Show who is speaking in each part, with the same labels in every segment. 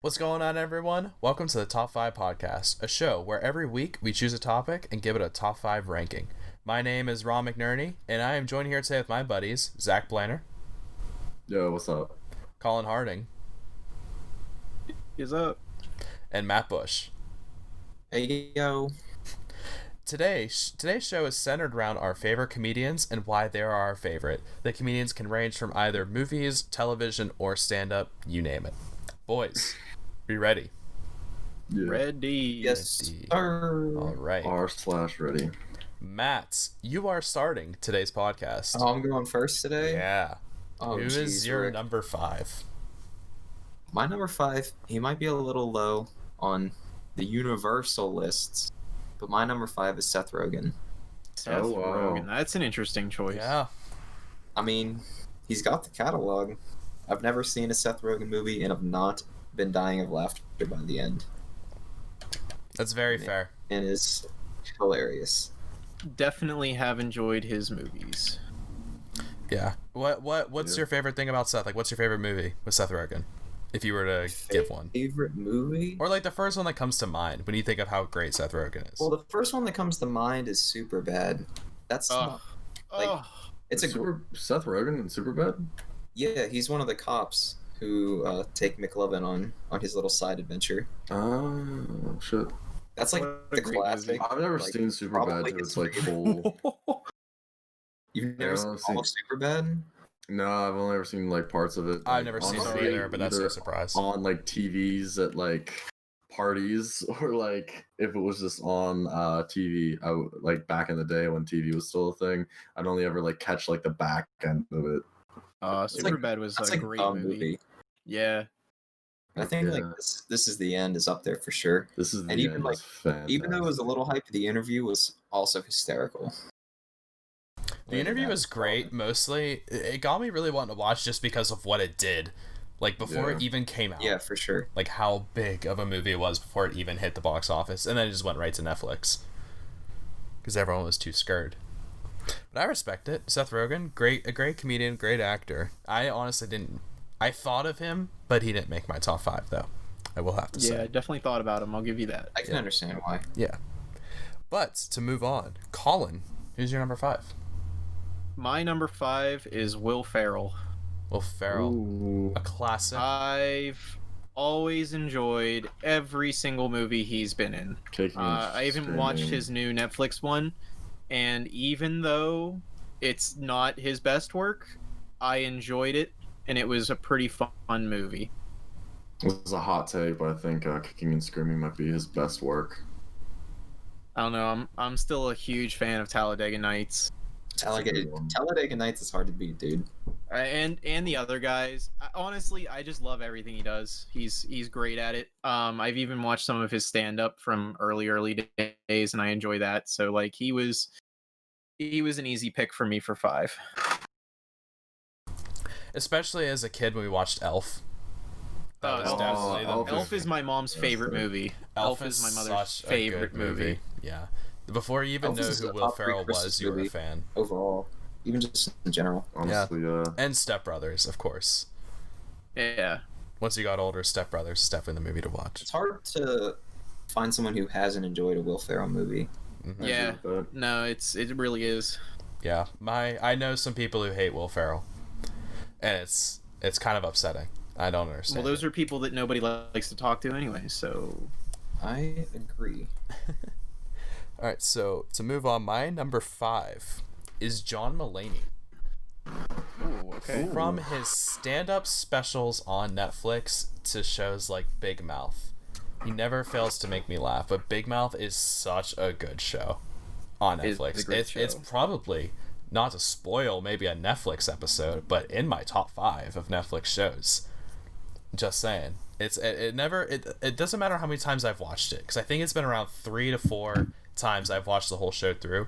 Speaker 1: What's going on, everyone? Welcome to the Top 5 Podcast, a show where every week we choose a topic and give it a top 5 ranking. My name is Ron McNerney, and I am joined here today with my buddies, Zach Blanner.
Speaker 2: Yo, what's up?
Speaker 1: Colin Harding.
Speaker 3: Is up.
Speaker 1: And Matt Bush.
Speaker 3: Hey, yo.
Speaker 1: Today's show is centered around our favorite comedians and why they are our favorite. The comedians can range from either movies, television, or stand-up, you name it. Boys, be ready?
Speaker 2: Yeah.
Speaker 3: Ready.
Speaker 4: Yes,
Speaker 1: Ready.
Speaker 4: sir.
Speaker 1: All right.
Speaker 2: R/ready.
Speaker 1: Matt, you are starting today's podcast.
Speaker 4: Oh, I'm going first today?
Speaker 1: Yeah.
Speaker 4: Oh,
Speaker 1: Who is
Speaker 4: geez,
Speaker 1: your
Speaker 4: Rick.
Speaker 1: number 5?
Speaker 4: My number 5, he might be a little low on the universal lists, but my number 5 is Seth Rogen.
Speaker 3: Seth
Speaker 2: Oh, wow.
Speaker 3: Rogen. That's an interesting choice.
Speaker 1: Yeah.
Speaker 4: I mean, he's got the catalog. I've never seen a Seth Rogen movie and have not been dying of laughter by the end.
Speaker 1: That's very fair.
Speaker 4: And is hilarious.
Speaker 3: Definitely have enjoyed his movies.
Speaker 1: Yeah. What's
Speaker 2: Yeah.
Speaker 1: your favorite thing about Seth? Like, what's your favorite movie with Seth Rogen? If you were to give one.
Speaker 4: Favorite movie?
Speaker 1: Or like the first one that comes to mind when you think of how great Seth Rogen is.
Speaker 4: Well, the first one that comes to mind is Superbad. That's
Speaker 3: Oh,
Speaker 4: Like, it's a
Speaker 2: Seth Rogen in Superbad.
Speaker 4: yeah. He's one of the cops who take McLovin on his little side adventure.
Speaker 2: Oh shit!
Speaker 4: That's like
Speaker 3: What a
Speaker 4: the
Speaker 3: great
Speaker 4: classic.
Speaker 2: I've never
Speaker 4: like,
Speaker 2: seen Superbad
Speaker 4: probably
Speaker 2: to its
Speaker 4: his
Speaker 2: like
Speaker 4: favorite.
Speaker 2: full.
Speaker 4: You've never
Speaker 2: Yeah,
Speaker 4: seen
Speaker 2: I've
Speaker 4: all of Superbad?
Speaker 2: No, I've only ever seen like parts of it.
Speaker 1: I've
Speaker 2: like,
Speaker 1: never seen
Speaker 2: on,
Speaker 1: it
Speaker 2: like,
Speaker 1: either, but that's no
Speaker 2: either
Speaker 1: surprise.
Speaker 2: on like TVs at like parties or like if it was just on TV. Like back in the day when TV was still a thing. I'd only ever like catch like the back end of it.
Speaker 4: like-
Speaker 3: Superbad was
Speaker 4: That's
Speaker 3: a
Speaker 4: like
Speaker 3: great
Speaker 4: a
Speaker 3: movie. Yeah.
Speaker 4: I think like
Speaker 2: Yeah.
Speaker 4: this is the end is up there for sure.
Speaker 2: This is the
Speaker 4: And even,
Speaker 2: end,
Speaker 4: like,
Speaker 2: is fantastic.
Speaker 4: Even though it was a little hype, the interview was also hysterical.
Speaker 1: The interview was great. Mostly, it got me really wanting to watch just because of what it did. Like before it
Speaker 2: Yeah.
Speaker 1: even came out.
Speaker 4: Yeah, for sure.
Speaker 1: Like how big of a movie it was before it even hit the box office, and then it just went right to Netflix because everyone was too scared. But I respect it. Seth Rogen, a great comedian, great actor. I honestly didn't. I thought of him, but he didn't make my top 5 though. I will have to
Speaker 3: Yeah, I
Speaker 1: say.
Speaker 3: definitely thought about him. I'll give you that.
Speaker 4: I can
Speaker 1: Yeah.
Speaker 4: understand why.
Speaker 1: Yeah. But to move on, Colin, who's your number 5?
Speaker 3: My number 5 is Will Ferrell.
Speaker 1: Will Ferrell,
Speaker 2: Ooh.
Speaker 1: a classic.
Speaker 3: I've always enjoyed every single movie he's been in.
Speaker 2: Taking
Speaker 3: I even watched
Speaker 2: streaming.
Speaker 3: his new Netflix one, and even though it's not his best work, I enjoyed it, and it was a pretty fun movie.
Speaker 2: This is a hot take, but I think Kicking and Screaming might be his best work.
Speaker 3: I don't know. I'm still a huge fan of Talladega Nights,
Speaker 4: Talladega Nights is hard to beat, dude.
Speaker 3: and the other guys. Honestly, I just love everything he does. He's great at it. I've even watched some of his stand up from early days, and I enjoy that. So like he was an easy pick for me for 5.
Speaker 1: Especially as a kid when we watched Elf. That was
Speaker 3: Elf-
Speaker 1: definitely the
Speaker 2: Elf
Speaker 3: Elf is my mom's
Speaker 2: That's
Speaker 3: favorite
Speaker 2: great.
Speaker 3: movie.
Speaker 1: Elf
Speaker 3: Elf is my
Speaker 1: such
Speaker 3: mother's
Speaker 1: a
Speaker 3: favorite
Speaker 1: good
Speaker 3: movie.
Speaker 1: Yeah. Before you even
Speaker 4: Elf
Speaker 1: know
Speaker 4: is
Speaker 1: who
Speaker 4: a
Speaker 1: Will
Speaker 4: top 3
Speaker 1: Ferrell was,
Speaker 4: Christmas
Speaker 1: you were a
Speaker 4: movie.
Speaker 1: fan.
Speaker 4: Overall, even just in general.
Speaker 2: Honestly, yeah.
Speaker 1: And Step Brothers, of course.
Speaker 3: Yeah.
Speaker 1: Once you got older, Step Brothers is definitely the movie to watch.
Speaker 4: It's hard to find someone who hasn't enjoyed a Will Ferrell movie.
Speaker 1: Mhm.
Speaker 2: I
Speaker 3: Yeah.
Speaker 2: agree with that.
Speaker 3: No, it really is.
Speaker 1: Yeah. I know some people who hate Will Ferrell. And it's kind of upsetting. I don't understand.
Speaker 3: Well, those are people that nobody likes to talk to anyway, so
Speaker 4: I agree.
Speaker 1: All right, so to move on, my number 5 is John Mulaney.
Speaker 3: Ooh, okay.
Speaker 1: From his stand-up specials on Netflix to shows like Big Mouth, he never fails to make me laugh. But Big Mouth is such a good show on
Speaker 3: It's a
Speaker 1: Netflix.
Speaker 3: great
Speaker 1: It's
Speaker 3: show.
Speaker 1: probably, not to spoil maybe a Netflix episode, but in my top 5 of Netflix shows. Just saying, it doesn't matter how many times I've watched it, because I think it's been around 3 to 4 times I've watched the whole show through.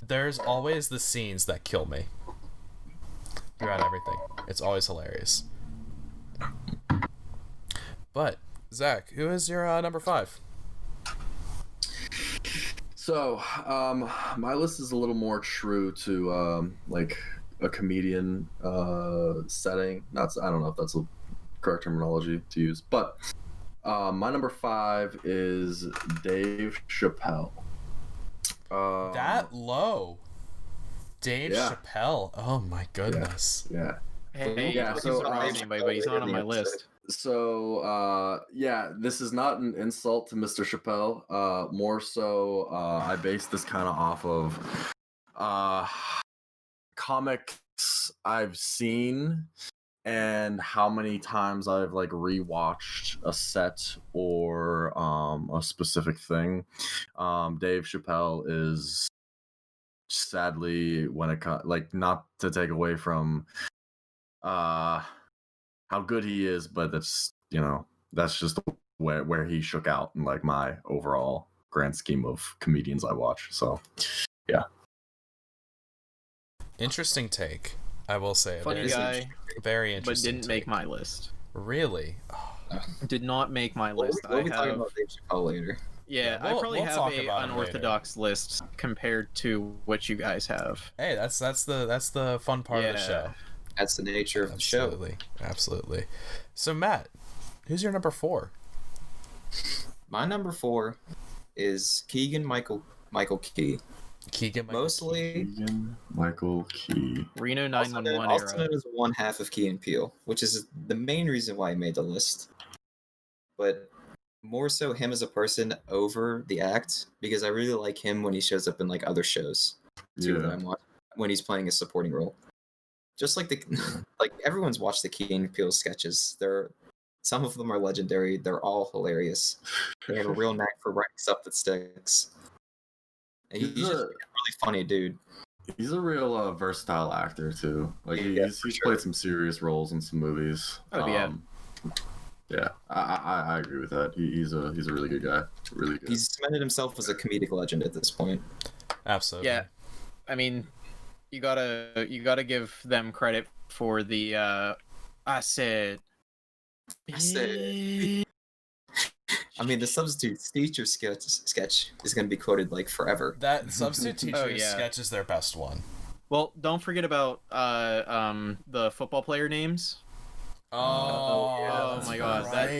Speaker 1: There's always the scenes that kill me throughout everything. It's always hilarious. But Zach, who is your number 5?
Speaker 2: So, my list is a little more true to like a comedian setting. I don't know if that's a correct terminology to use, but My number 5 is Dave Chappelle.
Speaker 1: That low. Dave
Speaker 2: Yeah.
Speaker 1: Chappelle. Oh my goodness.
Speaker 2: Yeah.
Speaker 3: Hey,
Speaker 2: Yeah,
Speaker 3: not to
Speaker 2: so,
Speaker 3: surprise anybody, but he's not on my list.
Speaker 2: So, yeah, this is not an insult to Mr. Chappelle. More so, I base this kind of off of comics I've seen and how many times I've like rewatched a set or a specific thing. Dave Chappelle is sadly when it like, not to take away from how good he is, but that's just where he shook out in like my overall grand scheme of comedians I watch. So yeah.
Speaker 1: Interesting take, I will say.
Speaker 3: Funny guy,
Speaker 1: Very
Speaker 3: but
Speaker 1: interesting.
Speaker 3: didn't make my list.
Speaker 1: Really?
Speaker 3: Did not make my list.
Speaker 4: We'll be talking about Dave Chappelle later.
Speaker 3: Yeah,
Speaker 1: we'll-
Speaker 3: I probably
Speaker 1: we'll
Speaker 3: have
Speaker 1: talk
Speaker 3: a
Speaker 1: about him
Speaker 3: unorthodox list compared to what you guys have.
Speaker 1: Hey, that's the fun part of the
Speaker 3: Yeah.
Speaker 1: show.
Speaker 4: That's the nature of the show.
Speaker 1: Absolutely. So Matt, who's your number 4?
Speaker 4: My number 4 is Keegan Michael Key.
Speaker 1: Keegan.
Speaker 4: Mostly
Speaker 2: Keegan Michael Key.
Speaker 3: Reno
Speaker 4: also
Speaker 3: 911
Speaker 4: known
Speaker 3: era.
Speaker 4: as one half of Key and Peele, which is the main reason why I made the list. But more so him as a person over the act, because I really like him when he shows up in like other shows too that I'm watching, when he's playing a supporting role. Just like like everyone's watched the Key and Peele sketches. Some of them are legendary. They're all hilarious. They have a real knack for writing stuff that sticks. And he's just a really funny dude.
Speaker 2: He's a real versatile actor too. Like he's played some serious roles in some movies.
Speaker 3: Oh yeah.
Speaker 2: Yeah, I agree with that. He's a really good guy. Really good.
Speaker 4: He's cemented himself as a comedic legend at this point.
Speaker 1: Absolutely.
Speaker 3: Yeah. I mean, you gotta give them credit for the I said
Speaker 4: I mean, the substitute teacher sketch is going to be quoted like forever.
Speaker 1: That substitute teacher
Speaker 3: Oh, yeah.
Speaker 1: sketch is their best one.
Speaker 3: Well, don't forget about the football player names.
Speaker 1: Oh
Speaker 3: my God, that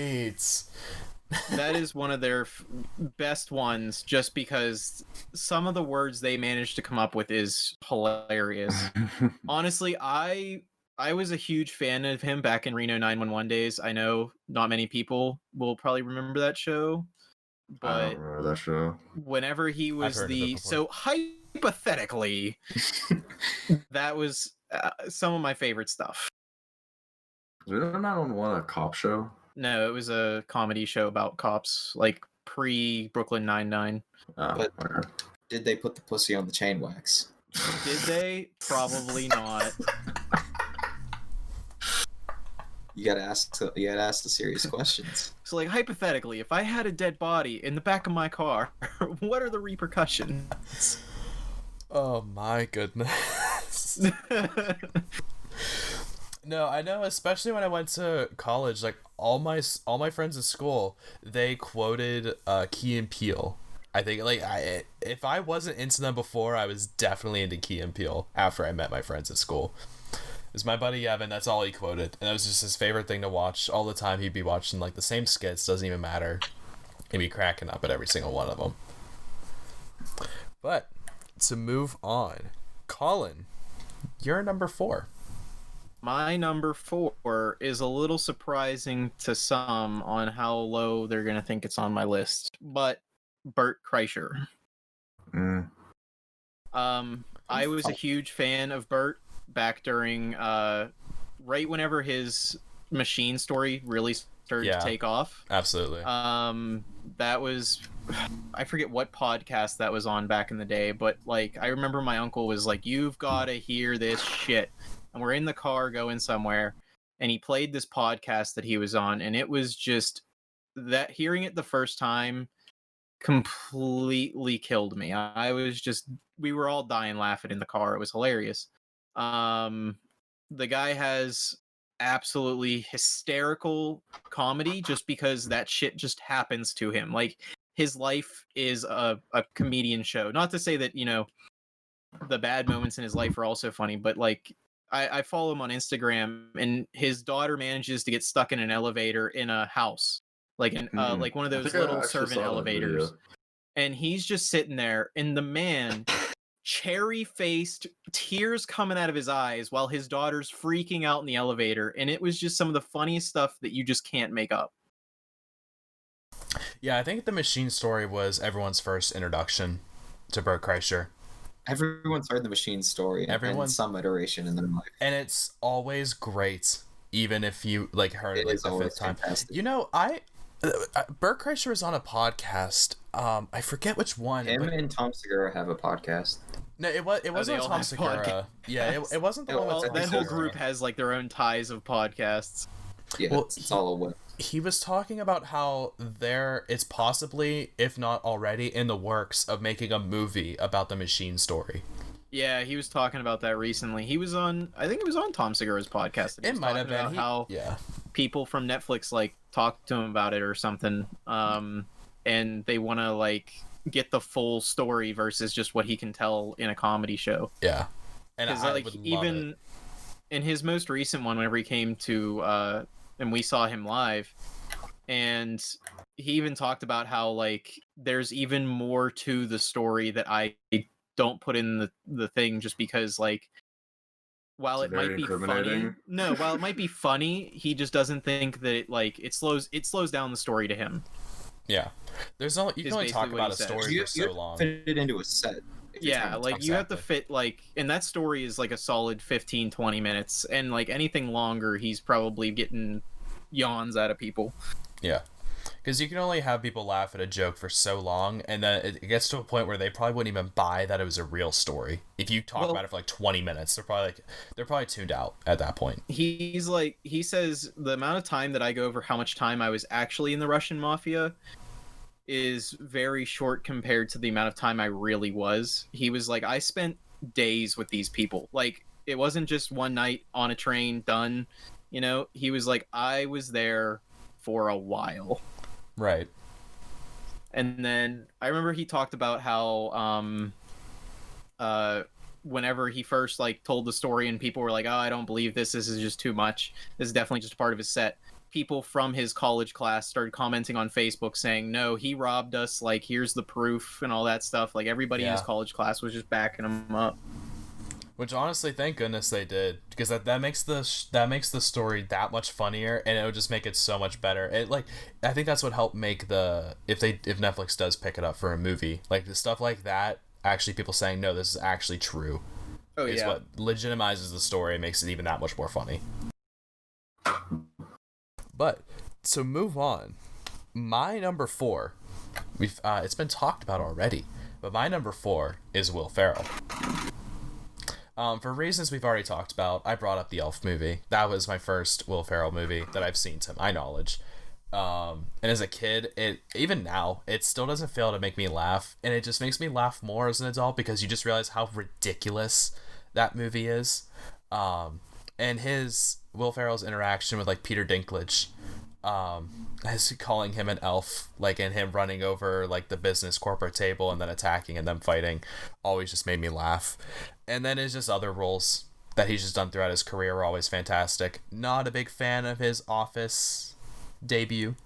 Speaker 3: is one of their best ones, just because some of the words they managed to come up with is hilarious. Honestly, I was a huge fan of him back in Reno 911 days. I know not many people will probably remember that show,
Speaker 2: I
Speaker 3: but
Speaker 2: don't remember that show.
Speaker 3: whenever he was
Speaker 1: heard of it before.
Speaker 3: so hypothetically, that was some of my favorite stuff.
Speaker 2: Is there not on one a cop show?
Speaker 3: No, it was a comedy show about cops, like pre Brooklyn Nine-Nine.
Speaker 4: But-
Speaker 2: Okay.
Speaker 4: Did they put the pussy on the chain wax?
Speaker 3: Did they? Probably not.
Speaker 4: You gotta ask the serious questions.
Speaker 3: So, like, hypothetically, if I had a dead body in the back of my car, what are the repercussions?
Speaker 1: Oh my goodness. No, I know, especially when I went to college, like all my friends at school, they quoted Key and Peele. I think if I wasn't into them before, I was definitely into Key and Peele after I met my friends at school. It was my buddy Evan, that's all he quoted, and that was just his favorite thing to watch all the time. He'd be watching like the same skits, doesn't even matter. He'd be cracking up at every single one of them. But to move on, Colin, you're number 4.
Speaker 3: My number 4 is a little surprising to some on how low they're gonna think it's on my list, but Bert Kreischer. I was a huge fan of Bert back during right whenever his machine story really started to take off.
Speaker 1: Absolutely.
Speaker 3: That was, I forget what podcast that was on back in the day, but like I remember my uncle was like, "You've got to hear this shit." And we're in the car going somewhere, and he played this podcast that he was on, and it was just that, hearing it the first time completely killed me. I was just, we were all dying laughing in the car. It was hilarious. The guy has absolutely hysterical comedy just because that shit just happens to him. Like, his life is a comedian show. Not to say that, you know, the bad moments in his life are also funny, but like, I follow him on Instagram, and his daughter manages to get stuck in an elevator in a house, like one of
Speaker 2: I
Speaker 3: those
Speaker 2: think I
Speaker 3: little
Speaker 2: actually
Speaker 3: servant
Speaker 2: saw that
Speaker 3: elevators.
Speaker 2: video.
Speaker 3: And he's just sitting there, and the man, cherry-faced, tears coming out of his eyes while his daughter's freaking out in the elevator, and it was just some of the funniest stuff that you just can't make up.
Speaker 1: Yeah, I think the Machine story was everyone's first introduction to Bert Kreischer.
Speaker 4: Everyone's heard the Machine story in some iteration in their life.
Speaker 1: And it's always great, even if you like heard it like the fifth time.
Speaker 4: Fantastic.
Speaker 1: You know, Bert Kreischer was on a podcast. I forget which one.
Speaker 4: Him and Tom Segura have a podcast.
Speaker 1: No, it wasn't
Speaker 3: all
Speaker 1: Tom
Speaker 3: have
Speaker 1: Segura. Yeah, it wasn't the one with Tom
Speaker 3: That whole
Speaker 1: Segura.
Speaker 3: group has like their own ties of podcasts.
Speaker 4: Yeah,
Speaker 1: Well,
Speaker 4: it's all a whip.
Speaker 1: He was talking about how it's possibly, if not already, in the works of making a movie about the Machine story.
Speaker 3: Yeah, he was talking about that recently. He was on, I think it was on Tom Segura's podcast. And he
Speaker 1: It
Speaker 3: was
Speaker 1: might have
Speaker 3: talking
Speaker 1: been.
Speaker 3: about how people from Netflix like talked to him about it or something, and they want to like get the full story versus just what he can tell in a comedy show.
Speaker 1: Yeah, and
Speaker 3: because
Speaker 1: I
Speaker 3: like
Speaker 1: would love
Speaker 3: even
Speaker 1: it.
Speaker 3: in his most recent one, whenever he came to and we saw him live, and he even talked about how like there's even more to the story that I don't put in the thing, just because like while it might be funny, while it might be funny, he just doesn't think that it slows down the story to him.
Speaker 1: Yeah, there's only you can only talk about a story for so long.
Speaker 4: Fit it into a set.
Speaker 3: Yeah, like you have to fit like, and that story is like a solid 15-20 minutes, and like anything longer he's probably getting yawns out of people.
Speaker 1: Yeah, because you can only have people laugh at a joke for so long, and then it gets to a point where they probably wouldn't even buy that it was a real story. If you talk about it for like 20 minutes, they're probably tuned out at that point.
Speaker 3: He says the amount of time that I go over how much time I was actually in the Russian mafia is very short compared to the amount of time I really was. He was like, I spent days with these people. Like, it wasn't just one night on a train, done. You know, he was like, I was there for a while.
Speaker 1: Right.
Speaker 3: And then I remember he talked about how whenever he first like told the story and people were like, oh, I don't believe this is just too much, this is definitely just part of his set, people from his college class started commenting on Facebook saying, no, he robbed us, like here's the proof and all that stuff. Like everybody in his college class was just backing him up.
Speaker 1: Which honestly, thank goodness they did, because that makes the story that much funnier, and it would just make it so much better. It like I think that's what helped make if Netflix does pick it up for a movie, like the stuff like that. Actually, people saying no, this is actually true.
Speaker 3: Oh
Speaker 1: is
Speaker 3: yeah,
Speaker 1: what legitimizes the story and makes it even that much more funny. But to move on, my number 4, it's been talked about already, but my number 4 is Will Ferrell. For reasons we've already talked about, I brought up the Elf movie. That was my first Will Ferrell movie that I've seen to my knowledge. And as a kid, even now, it still doesn't fail to make me laugh, and it just makes me laugh more as an adult because you just realize how ridiculous that movie is. And Will Ferrell's interaction with like Peter Dinklage, as calling him an elf, like, and him running over like the business corporate table and then attacking and them fighting, always just made me laugh. And then it's just other roles that he's just done throughout his career were always fantastic. Not a big fan of his Office debut.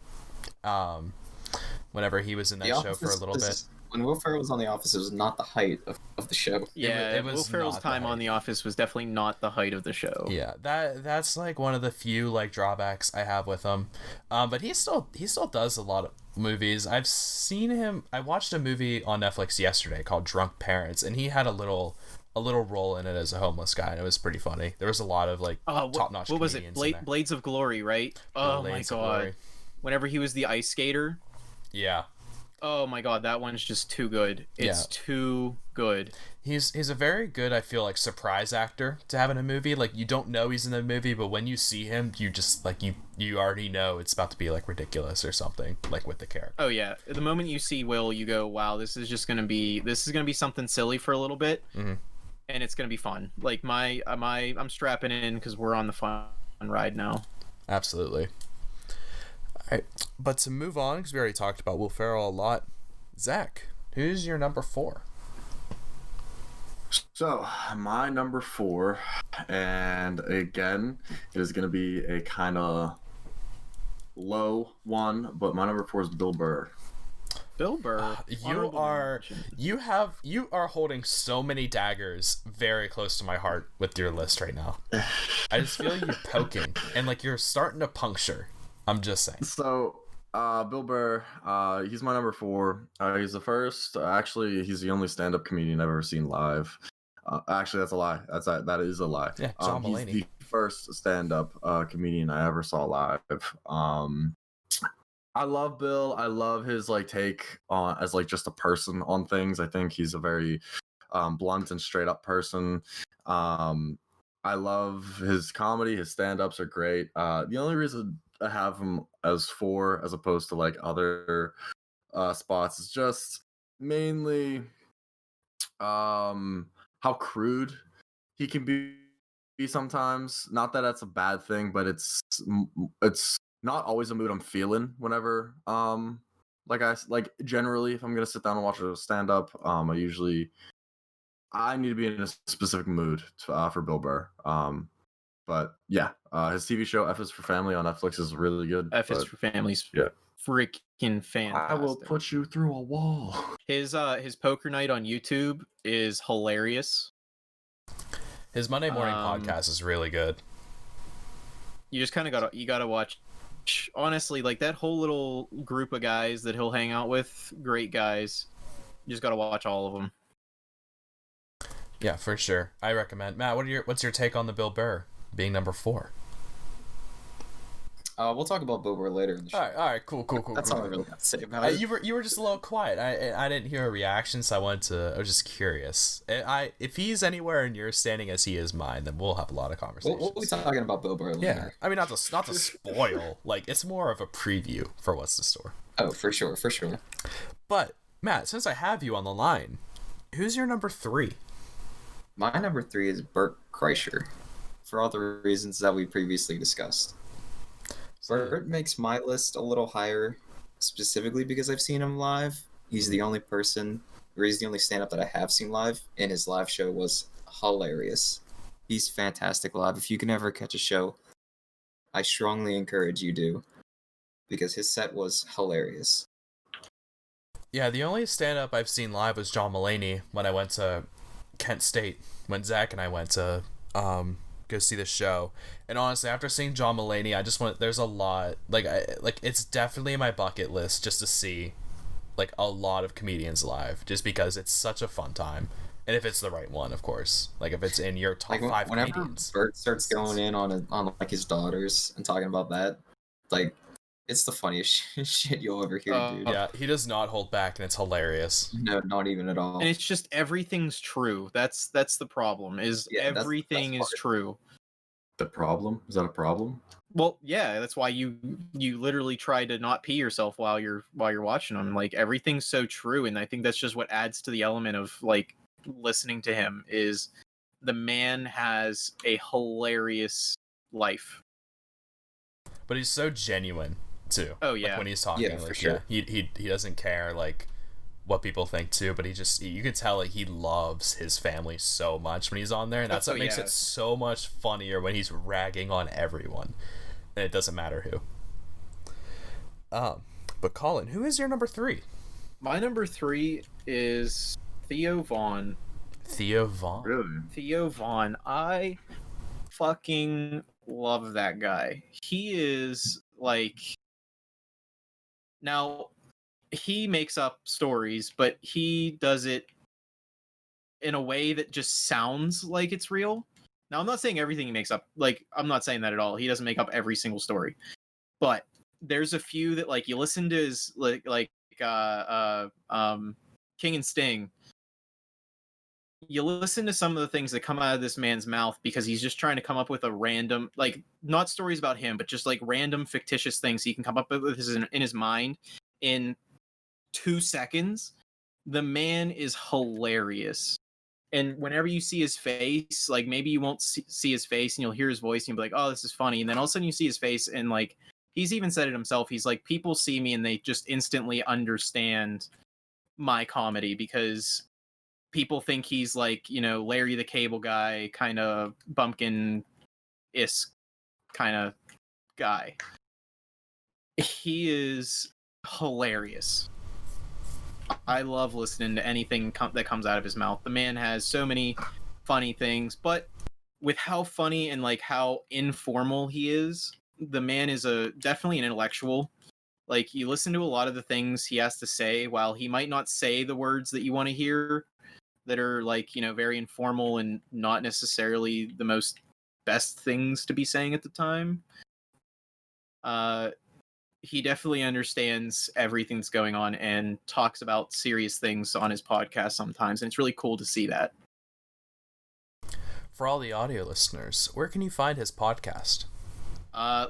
Speaker 1: Whenever he was in that show for a little bit.
Speaker 4: When Will Ferrell was on The Office, it was not the height of the show.
Speaker 3: Yeah,
Speaker 1: it was
Speaker 3: Will Ferrell's time on The Office was definitely not the height of the show.
Speaker 1: Yeah, that's like one of the few like drawbacks I have with him. But he still does a lot of movies. I've seen him. I watched a movie on Netflix yesterday called Drunk Parents, and he had a little role in it as a homeless guy, and it was pretty funny. There was a lot of like top-notch.
Speaker 3: What was it? Blades of Glory, right? Oh my god! Whenever he was the ice skater.
Speaker 1: Yeah.
Speaker 3: Oh my god, that one's just too good. It's too good.
Speaker 1: He's a very good, I feel like, surprise actor to have in a movie. Like, you don't know he's in the movie, but when you see him, you just like you already know it's about to be like ridiculous or something, like with the character.
Speaker 3: Oh yeah, the moment you see Will, you go, wow, this is gonna be something silly for a little bit, and it's gonna be fun. Like I'm strapping in because we're on the fun ride now.
Speaker 1: Absolutely. Alright, but to move on, because we already talked about Will Ferrell a lot, Zach, who's your number 4?
Speaker 2: So, my number 4, and again, it is going to be a kind of low one, but my number 4 is Bill Burr.
Speaker 3: Bill Burr.
Speaker 1: You are holding so many daggers very close to my heart with your list right now. I just feel you poking and like you're starting to puncture. I'm just saying.
Speaker 2: So, Bill Burr, he's my number 4. He's the first. Actually, he's the only stand-up comedian I've ever seen live. Actually, that's a lie. That is a lie.
Speaker 1: Yeah, John Mulaney.
Speaker 2: He's the first stand-up comedian I ever saw live. I love Bill. I love his like take on as like just a person on things. I think he's a very blunt and straight up person. I love his comedy. His stand-ups are great. The only reason I have him as 4 as opposed to like other spots is just mainly how crude he can be sometimes. Not that that's a bad thing, but it's not always a mood I'm feeling whenever like generally if I'm gonna sit down and watch a stand-up, I need to be in a specific mood for Bill Burr. But yeah, his TV show F is for Family on Netflix is really good.
Speaker 3: F is for Family's
Speaker 2: yeah.
Speaker 3: freaking fantastic.
Speaker 2: I will put you through a wall.
Speaker 3: His poker night on YouTube is hilarious.
Speaker 1: His Monday morning podcast is really good.
Speaker 3: You just kind of gotta watch. Honestly, like that whole little group of guys that he'll hang out with, great guys. You just gotta watch all of them.
Speaker 1: Yeah, for sure. I recommend. Matt, what's your take on the Bill Burr being number 4?
Speaker 4: We'll talk about Bill Burr later in the show.
Speaker 1: All right, cool.
Speaker 4: That's all I really got to say about it.
Speaker 1: You were just a little quiet. I didn't hear a reaction, so I was just curious. If he's anywhere in your standing as he is mine, then we'll have a lot of conversations.
Speaker 4: We'll be talking about Bill Burr later.
Speaker 1: Yeah, I mean not to spoil. Like it's more of a preview for what's the store.
Speaker 4: Oh, for sure.
Speaker 1: But Matt, since I have you on the line, who's your number 3?
Speaker 4: My number 3 is Bert Kreischer, for all the reasons that we previously discussed. Bert makes my list a little higher, specifically because I've seen him live. He's the only stand-up that I have seen live, and his live show was hilarious. He's fantastic live. If you can ever catch a show, I strongly encourage you to, because his set was hilarious.
Speaker 1: Yeah, the only stand-up I've seen live was John Mulaney when I went to Kent State, when Zach and I went to go see the show. And honestly, after seeing John Mulaney, I just there's a lot it's definitely in my bucket list just to see like a lot of comedians live, just because it's such a fun time. And if it's the right one, of course, like if it's in your top 5
Speaker 4: whenever
Speaker 1: comedians.
Speaker 4: Bert starts going in on like his daughters and talking about that, like it's the funniest shit you'll ever hear, dude.
Speaker 1: Yeah, he does not hold back, and it's hilarious.
Speaker 4: No, not even at all.
Speaker 3: And it's just everything's true. That's the problem. Everything is true.
Speaker 2: The problem? Is that a problem?
Speaker 3: Well, yeah, that's why you literally try to not pee yourself while you're watching them. Like everything's so true, and I think that's just what adds to the element of like listening to him. Is the man has a hilarious life,
Speaker 1: but he's so genuine too.
Speaker 3: Oh yeah,
Speaker 1: like, when he's talking,
Speaker 4: for sure.
Speaker 1: He doesn't care like what people think too, but you can tell like he loves his family so much when he's on there, and that's what makes it so much funnier when he's ragging on everyone, and it doesn't matter who. But Colin, who is your number 3?
Speaker 3: My number 3 is Theo Von.
Speaker 1: Theo Von.
Speaker 2: Really?
Speaker 3: Theo Von. I fucking love that guy. He is like, now he makes up stories, but he does it in a way that just sounds like it's real. Now, I'm not saying everything he makes up, like, I'm not saying that at all. He doesn't make up every single story. But there's a few that, like, you listen to his, King and Sting. You listen to some of the things that come out of this man's mouth because he's just trying to come up with a random, like, not stories about him, but just, like, random fictitious things he can come up with in his mind in 2 seconds. The man is hilarious. And whenever you see his face, like maybe you won't see his face and you'll hear his voice and you'll be like, oh, this is funny. And then all of a sudden you see his face and like, he's even said it himself. He's like, people see me and they just instantly understand my comedy because people think he's like, you know, Larry the Cable Guy, kind of bumpkin-esque kind of guy. he is hilarious. I love listening to anything that comes out of his mouth. The man has so many funny things, but with how funny and like how informal he is, the man is definitely an intellectual. Like, you listen to a lot of the things he has to say, while he might not say the words that you want to hear, that are like, very informal and not necessarily the most best things to be saying at the time. He definitely understands everything that's going on and talks about serious things on his podcast sometimes, and it's really cool to see that.
Speaker 1: For all the audio listeners, where can you find his podcast?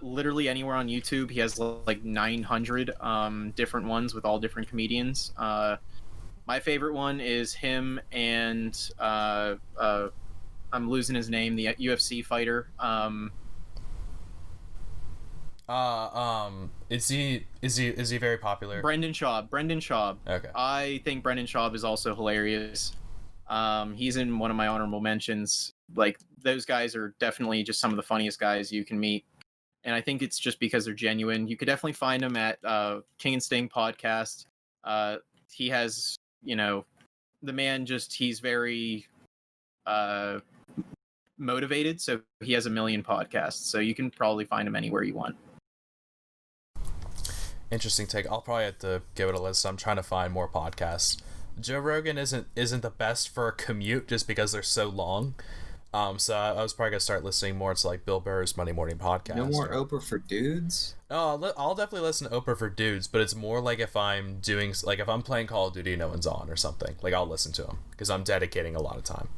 Speaker 3: Literally anywhere on YouTube. He has like 900 different ones with all different comedians. My favorite one is him and I'm losing his name, the UFC fighter.
Speaker 1: Is he very popular?
Speaker 3: Brendan Schaub.
Speaker 1: Okay.
Speaker 3: I think Brendan Schaub is also hilarious. He's in one of my honorable mentions. Like, those guys are definitely just some of the funniest guys you can meet. And I think it's just because they're genuine. You could definitely find him at King and Sting podcast. He has, the man he's very motivated. So he has 1 million podcasts. So you can probably find him anywhere you want.
Speaker 1: Interesting take. I'll probably have to give it a listen. I'm trying to find more podcasts. Joe Rogan isn't the best for a commute just because they're so long. So I was probably gonna start listening more to like Bill Burr's Monday Morning Podcast.
Speaker 4: No more Oprah for dudes?
Speaker 1: Oh, I'll definitely listen to Oprah for dudes, but it's more like if I'm doing, like if I'm playing Call of Duty and no one's on or something, like I'll listen to him because I'm dedicating a lot of time.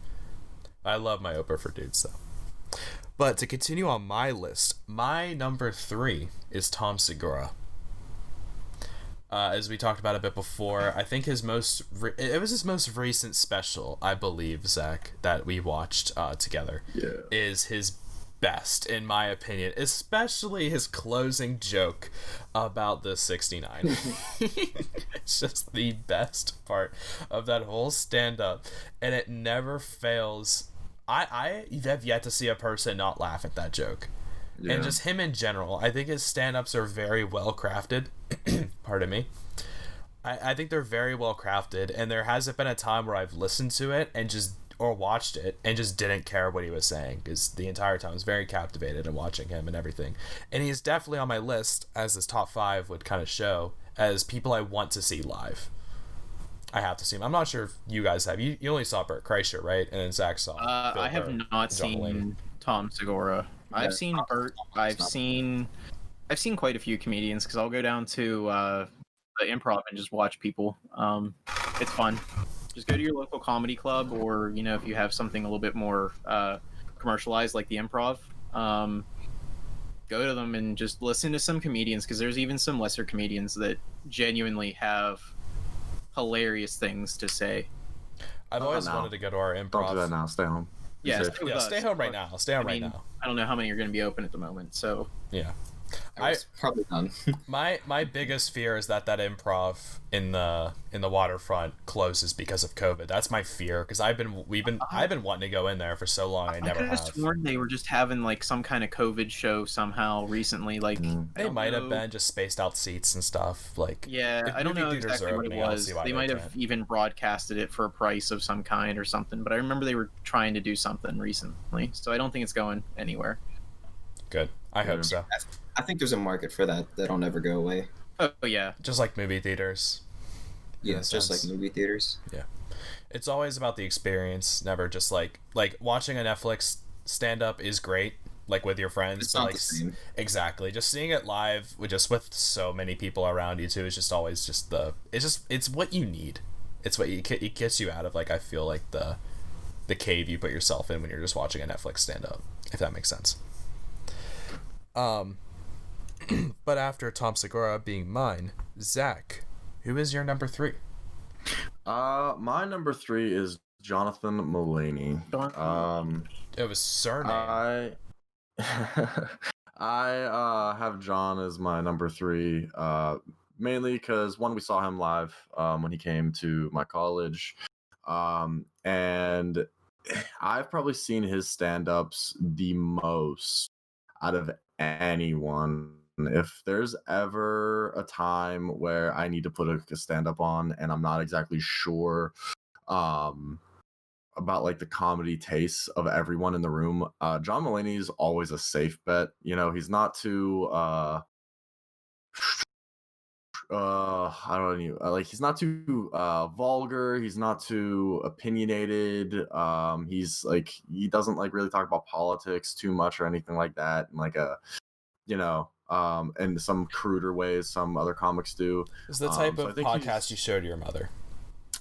Speaker 1: I love my Oprah for dudes though. But to continue on my list, my number 3 is Tom Segura. As we talked about a bit before, I think it was his most recent special, I believe, Zach, that we watched together.
Speaker 2: Yeah.
Speaker 1: Is his best, in my opinion, especially his closing joke about the 69. It's just the best part of that whole stand-up, and it never fails. I have yet to see a person not laugh at that joke. Yeah. And just him in general. I think his stand-ups are very well crafted. Pardon me. I think they're very well crafted, and there hasn't been a time where I've listened to it or watched it and just didn't care what he was saying, because the entire time I was very captivated in watching him and everything. And he's definitely on my list, as this top 5 would kind of show, as people I want to see live. I have to see him. I'm not sure if you guys have. You only saw Bert Kreischer, right? And then Zach saw
Speaker 3: I have not seen Tom Segura. I've seen Bert. I've seen quite a few comedians, because I'll go down to the Improv and just watch people. It's fun. Just go to your local comedy club, or if you have something a little bit more commercialized like the Improv, go to them and just listen to some comedians, because there's even some lesser comedians that genuinely have hilarious things to say.
Speaker 1: I've always wanted to go to our Improv.
Speaker 2: Don't do that now. Stay home.
Speaker 3: Yeah,
Speaker 1: stay home right now. Stay home right now.
Speaker 3: I don't know how many are going to be open at the moment, so
Speaker 1: yeah.
Speaker 4: I was probably done.
Speaker 1: my biggest fear is that Improv in the waterfront closes because of COVID. That's my fear, because I've been wanting to go in there for so long. I never have.
Speaker 3: Sworn they were just having like some kind of COVID show somehow recently. Like
Speaker 1: they might have been just spaced out seats and stuff. Like,
Speaker 3: yeah, I don't know exactly what it was. They might have even broadcasted it for a price of some kind or something. But I remember they were trying to do something recently, so I don't think it's going anywhere.
Speaker 1: Good. I hope so.
Speaker 4: I think there's a market for that that'll never go away.
Speaker 3: Oh yeah,
Speaker 1: just like movie theaters.
Speaker 4: Yeah, just like movie theaters.
Speaker 1: Yeah, it's always about the experience, never just like watching a Netflix stand-up is great, like with your friends.
Speaker 4: It's not the same.
Speaker 1: Exactly, just seeing it live with so many people around you too is just always it's what you need. It's what it gets you out of, like, I feel like the cave you put yourself in when you're just watching a Netflix stand-up, if that makes sense. But after Tom Segura being mine, Zach, who is your number 3?
Speaker 2: My number 3 is Jonathan Mulaney.
Speaker 1: It was surname.
Speaker 2: I have John as my number 3, mainly because, one, we saw him live when he came to my college, and I've probably seen his stand-ups the most out of anyone if there's ever a time where I need to put a stand-up on and I'm not exactly sure about like the comedy tastes of everyone in the room, John Mulaney's always a safe bet. You know, he's not too I don't know, like he's not too vulgar, he's not too opinionated, he's like, he doesn't like really talk about politics too much or anything like that, and like a, you know, in some cruder ways some other comics do.
Speaker 1: It's the type
Speaker 2: So
Speaker 1: of podcast you show to your mother.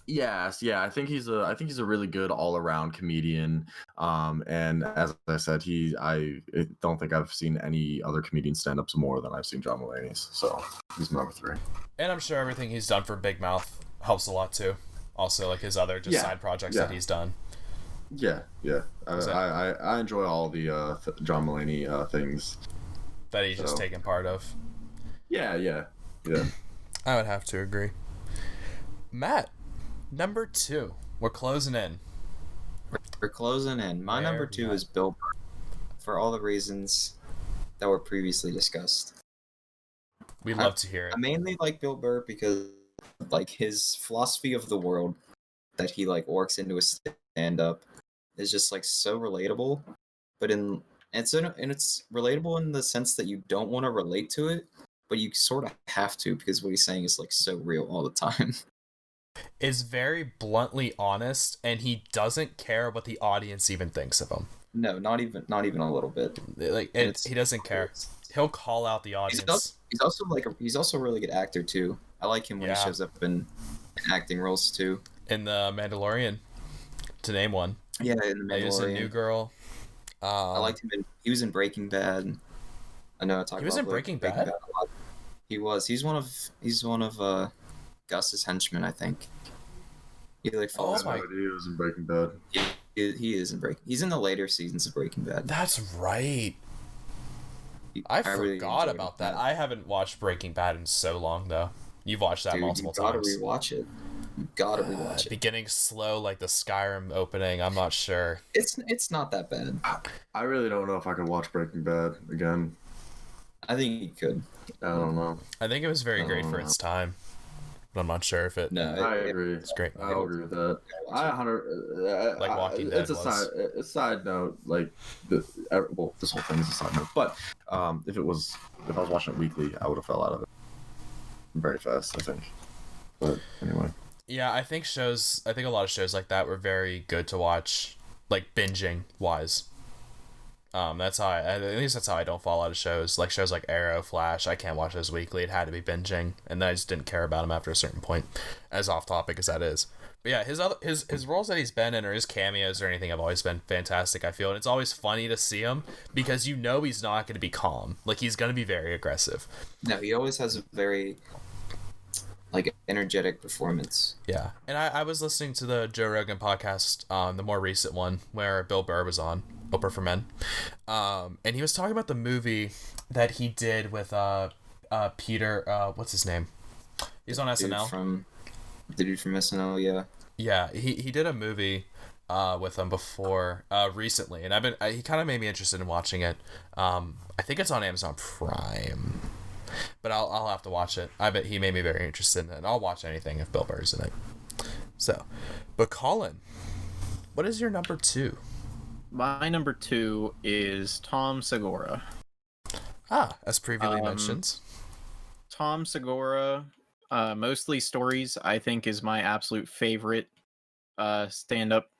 Speaker 2: Yes, yeah, I think he's a really good all-around comedian. And as I said, I don't think I've seen any other comedian stand-ups more than I've seen John Mulaney's. So he's my number 3.
Speaker 1: And I'm sure everything he's done for Big Mouth helps a lot too. Also, like his other side projects that he's done.
Speaker 2: Yeah. I enjoy all the John Mulaney things
Speaker 1: that he's just taken part of.
Speaker 2: Yeah.
Speaker 1: I would have to agree. Matt, number 2. We're closing in.
Speaker 4: We're closing in. My number 2 is Bill Burr, for all the reasons that were previously discussed.
Speaker 1: We'd love to hear it.
Speaker 4: I mainly like Bill Burr because like his philosophy of the world that he like works into a stand-up is just like so relatable, but it's relatable in the sense that you don't want to relate to it, but you sort of have to, because what he's saying is like so real all the time.
Speaker 1: Is very bluntly honest, and he doesn't care what the audience even thinks of him.
Speaker 4: No, not even a little bit.
Speaker 1: Like he doesn't care. He'll call out the audience.
Speaker 4: He's also a really good actor too. I like him when he shows up in acting roles too.
Speaker 1: In the Mandalorian, to name one.
Speaker 4: Yeah, in the Mandalorian.
Speaker 1: He was a New Girl.
Speaker 4: I liked him. He was in Breaking Bad. I know.
Speaker 1: He was in Breaking Bad.
Speaker 4: A lot. He was. He's one of Gus's henchmen, I think. He like follows.
Speaker 2: He was in Breaking Bad.
Speaker 4: He is in Breaking. He's in the later seasons of Breaking Bad.
Speaker 1: That's right. I forgot really about that. I haven't watched Breaking Bad in so long, though. You've watched that multiple times.
Speaker 4: You gotta rewatch it.
Speaker 1: Beginning slow, like the Skyrim opening. I'm not sure.
Speaker 4: It's not that bad.
Speaker 2: I really don't know if I could watch Breaking Bad again.
Speaker 4: I think you could.
Speaker 2: I don't know.
Speaker 1: I think it was very great for its time. But I'm not sure if it.
Speaker 4: No,
Speaker 2: I agree.
Speaker 1: It's great.
Speaker 2: I'll agree with that.
Speaker 1: Like Walking Dead.
Speaker 2: It's a side note. Like, this whole thing is a side note. But if I was watching it weekly, I would have fell out of it very fast, I think. But anyway.
Speaker 1: Yeah, I think a lot of shows like that were very good to watch, like binging wise. That's how at least that's how I don't fall out of shows. Like shows like Arrow, Flash, I can't watch those weekly. It had to be binging, and then I just didn't care about them after a certain point, as off topic as that is. But yeah, his roles that he's been in, or his cameos or anything, have always been fantastic, I feel, and it's always funny to see him because you know he's not going to be calm. Like he's going to be very aggressive.
Speaker 4: No, he always has a very like energetic performance.
Speaker 1: Yeah, and I was listening to the Joe Rogan podcast, the more recent one where Bill Burr was on, Oprah for Men, and he was talking about the movie that he did with Peter, what's his name? He's on SNL.
Speaker 4: The dude from SNL, yeah.
Speaker 1: Yeah, he did a movie with him before recently, and he kind of made me interested in watching it. I think it's on Amazon Prime. But I'll have to watch it. I bet he made me very interested in it. And I'll watch anything if Bill Burr's in it. So, but Colin, what is your number 2?
Speaker 3: My number 2 is Tom Segura.
Speaker 1: As previously mentioned.
Speaker 3: Tom Segura, Mostly Stories, I think is my absolute favorite stand-up.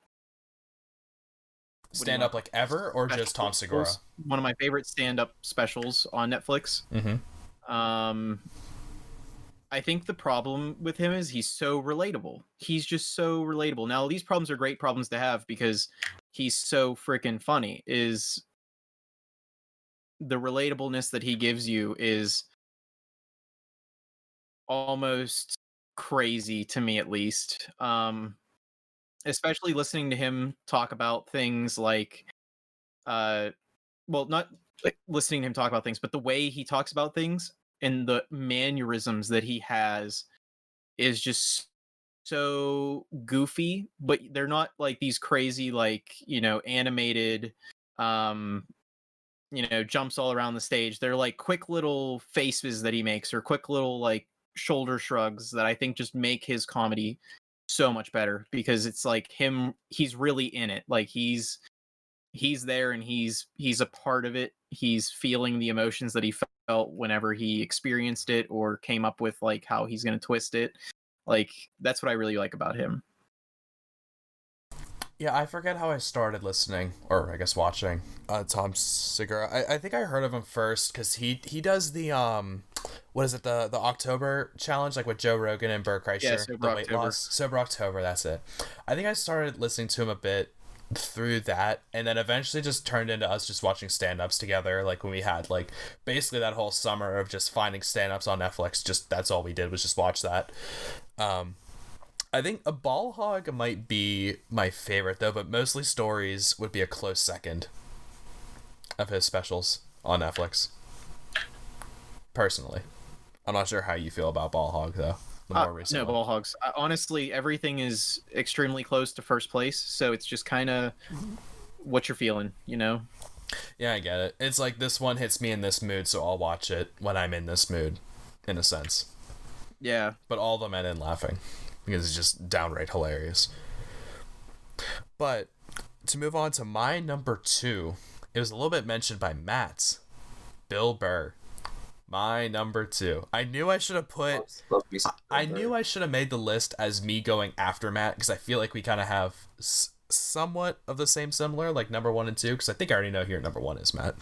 Speaker 1: Stand-up like ever, or just Tom Segura?
Speaker 3: One of my favorite stand-up specials on Netflix.
Speaker 1: Mm-hmm.
Speaker 3: I think the problem with him is he's so relatable. He's just so relatable. Now, these problems are great problems to have because he's so freaking funny. Is the relatableness that he gives you is almost crazy to me, at least. Especially listening to him talk about things like, not like listening to him talk about things, but the way he talks about things and the mannerisms that he has is just so goofy, but they're not like these crazy, like, animated jumps all around the stage. They're like quick little faces that he makes, or quick little like shoulder shrugs that I think just make his comedy so much better, because it's like he's really in it. Like he's there, and he's a part of it. He's feeling the emotions that he felt whenever he experienced it, or came up with like how he's going to twist it. Like that's what I really like about him.
Speaker 1: Yeah, I forget how I started listening, or I guess watching, Tom Segura. I think I heard of him first because he does the what is it, the October challenge, like with Joe Rogan and Bert Kreischer,
Speaker 3: Yeah, Sober
Speaker 1: the weight
Speaker 3: October.
Speaker 1: loss. Sober October, that's it. I think I started listening to him a bit through that, and then eventually just turned into us just watching stand-ups together, like when we had like basically that whole summer of just finding stand-ups on Netflix. Just that's all we did was just watch that. I think a Ball Hog might be my favorite though, but Mostly Stories would be a close second of his specials on Netflix. Personally, I'm not sure how you feel about Ball Hog though. The more recent
Speaker 3: No,
Speaker 1: one.
Speaker 3: Ball Hogs. Honestly, everything is extremely close to first place, so it's just kind of what you're feeling,
Speaker 1: Yeah, I get it. It's like this one hits me in this mood, so I'll watch it when I'm in this mood, in a sense.
Speaker 3: Yeah.
Speaker 1: But all of them end in laughing because it's just downright hilarious. But to move on to my number 2, it was a little bit mentioned by Matt's. Bill Burr. My number 2. I knew I should have put... I knew I should have made the list as me going after Matt, because I feel like we kind of have somewhat of the same similar, like number 1 and 2, because I think I already know who your number 1 is, Matt.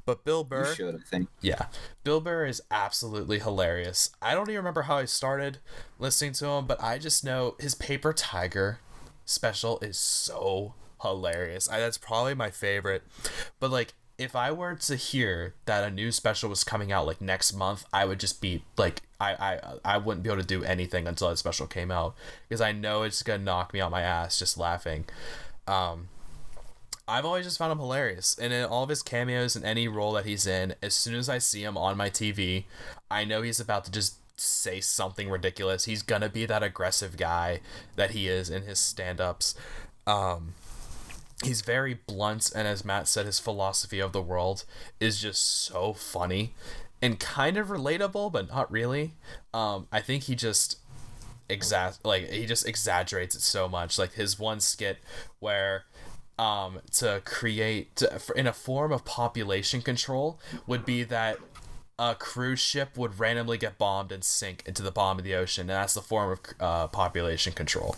Speaker 1: But Bill Burr...
Speaker 4: You should, I think.
Speaker 1: Yeah. Bill Burr is absolutely hilarious. I don't even remember how I started listening to him, but I just know his Paper Tiger special is so hilarious. That's probably my favorite. But, like, if I were to hear that a new special was coming out like next month, I would just be like, I wouldn't be able to do anything until that special came out, because I know it's gonna knock me on my ass just laughing. I've always just found him hilarious, and in all of his cameos and any role that he's in, as soon as I see him on my TV, I know he's about to just say something ridiculous. He's gonna be that aggressive guy that he is in his stand-ups. He's very blunt, and as Matt said, his philosophy of the world is just so funny and kind of relatable, but not really. I think he just exaggerates it so much. Like his one skit where to create in a form of population control would be that a cruise ship would randomly get bombed and sink into the bottom of the ocean, and that's the form of population control.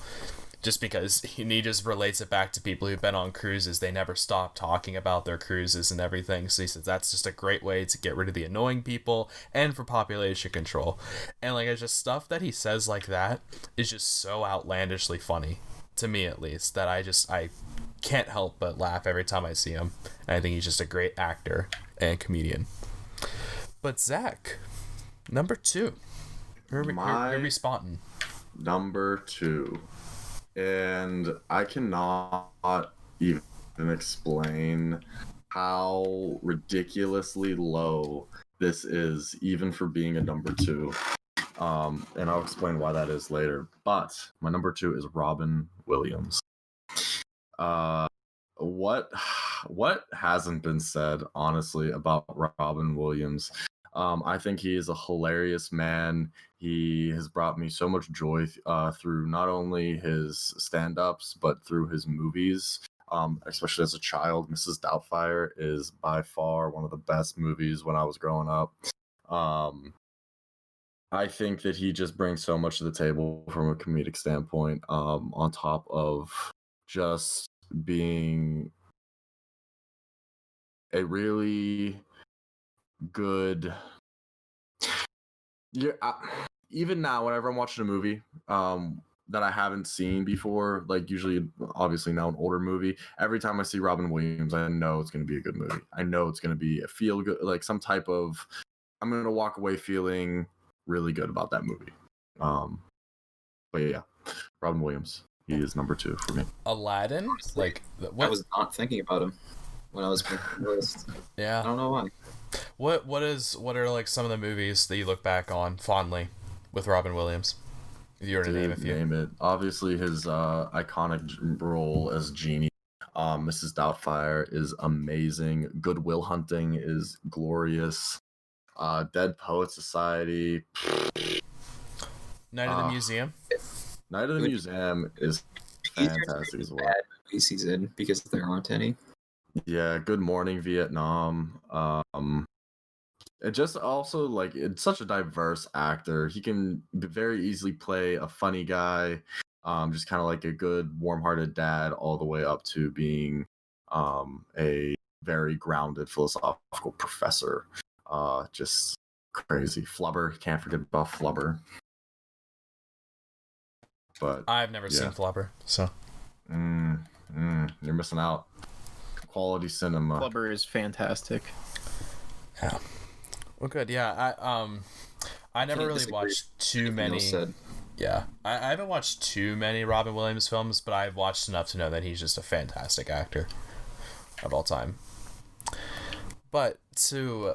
Speaker 1: Just because he just relates it back to people who've been on cruises. They never stop talking about their cruises and everything. So he says that's just a great way to get rid of the annoying people and for population control. And like, it's just stuff that he says like that is just so outlandishly funny, to me at least, that I can't help but laugh every time I see him. And I think he's just a great actor and comedian. But Zach, number 2. Who are we spotting?
Speaker 2: Number 2. And I cannot even explain how ridiculously low this is, even for being a number 2. And I'll explain why that is later. But my number 2 is Robin Williams. What hasn't been said, honestly, about Robin Williams? I think he is a hilarious man. He has brought me so much joy through not only his stand-ups, but through his movies. Especially as a child, Mrs. Doubtfire is by far one of the best movies when I was growing up. I think that he just brings so much to the table from a comedic standpoint, on top of just being a really good... even now, whenever I'm watching a movie that I haven't seen before, like usually, obviously now an older movie, every time I see Robin Williams, I know it's going to be a good movie. I know it's going to be a feel good, like some type of, I'm going to walk away feeling really good about that movie. But yeah, Robin Williams, he is number 2 for me.
Speaker 1: Aladdin? Like,
Speaker 4: I was not thinking about him when I was making the list.
Speaker 1: Yeah.
Speaker 4: I don't know why.
Speaker 1: What are like some of the movies that you look back on fondly with Robin Williams? If you were to name a few.
Speaker 2: Name it. Obviously his iconic role as Genie. Mrs. Doubtfire is amazing. Good Will Hunting is glorious. Dead Poet Society.
Speaker 1: Night of the Museum.
Speaker 2: Night of the Museum is fantastic as well.
Speaker 4: Bad movies he's in because there aren't any.
Speaker 2: Yeah, Good Morning Vietnam. It just also like it's such a diverse actor. He can very easily play a funny guy, just kind of like a good, warm-hearted dad, all the way up to being a very grounded philosophical professor. Just crazy. Flubber, can't forget about Flubber. But
Speaker 1: I've never seen Flubber, so
Speaker 2: you're missing out. Quality cinema.
Speaker 3: Flubber is fantastic.
Speaker 1: Yeah. Well, good. Yeah, I never really watched too many. Yeah, I haven't watched too many Robin Williams films, but I've watched enough to know that he's just a fantastic actor of all time. But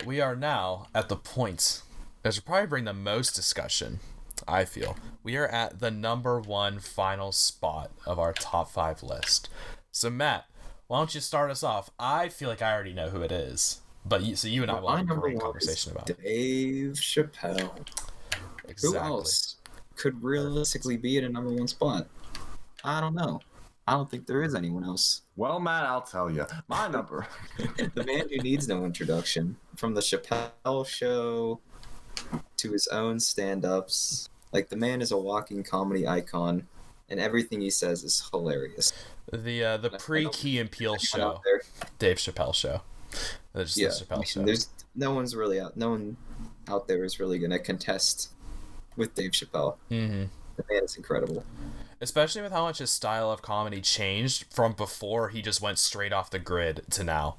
Speaker 1: we are now at the point that should probably bring the most discussion, I feel. We are at the number 1 final spot of our top 5 list. So Matt, why don't you start us off? I feel like I already know who it is, but you and I will have a great conversation about it.
Speaker 4: Dave Chappelle.
Speaker 1: Exactly.
Speaker 4: Who else could realistically be at a number 1 spot? I don't know. I don't think there is anyone else.
Speaker 2: Well, Matt, I'll tell you. My number.
Speaker 4: The man who needs no introduction. From the Chappelle Show to his own stand-ups. Like, the man is a walking comedy icon, and everything he says is hilarious.
Speaker 1: The pre-Key and Peele show, Dave Chappelle Show. The Chappelle Show.
Speaker 4: There's no one out there is really gonna contest with Dave Chappelle.
Speaker 1: Mm-hmm.
Speaker 4: The man is incredible.
Speaker 1: Especially with how much his style of comedy changed from before he just went straight off the grid to now.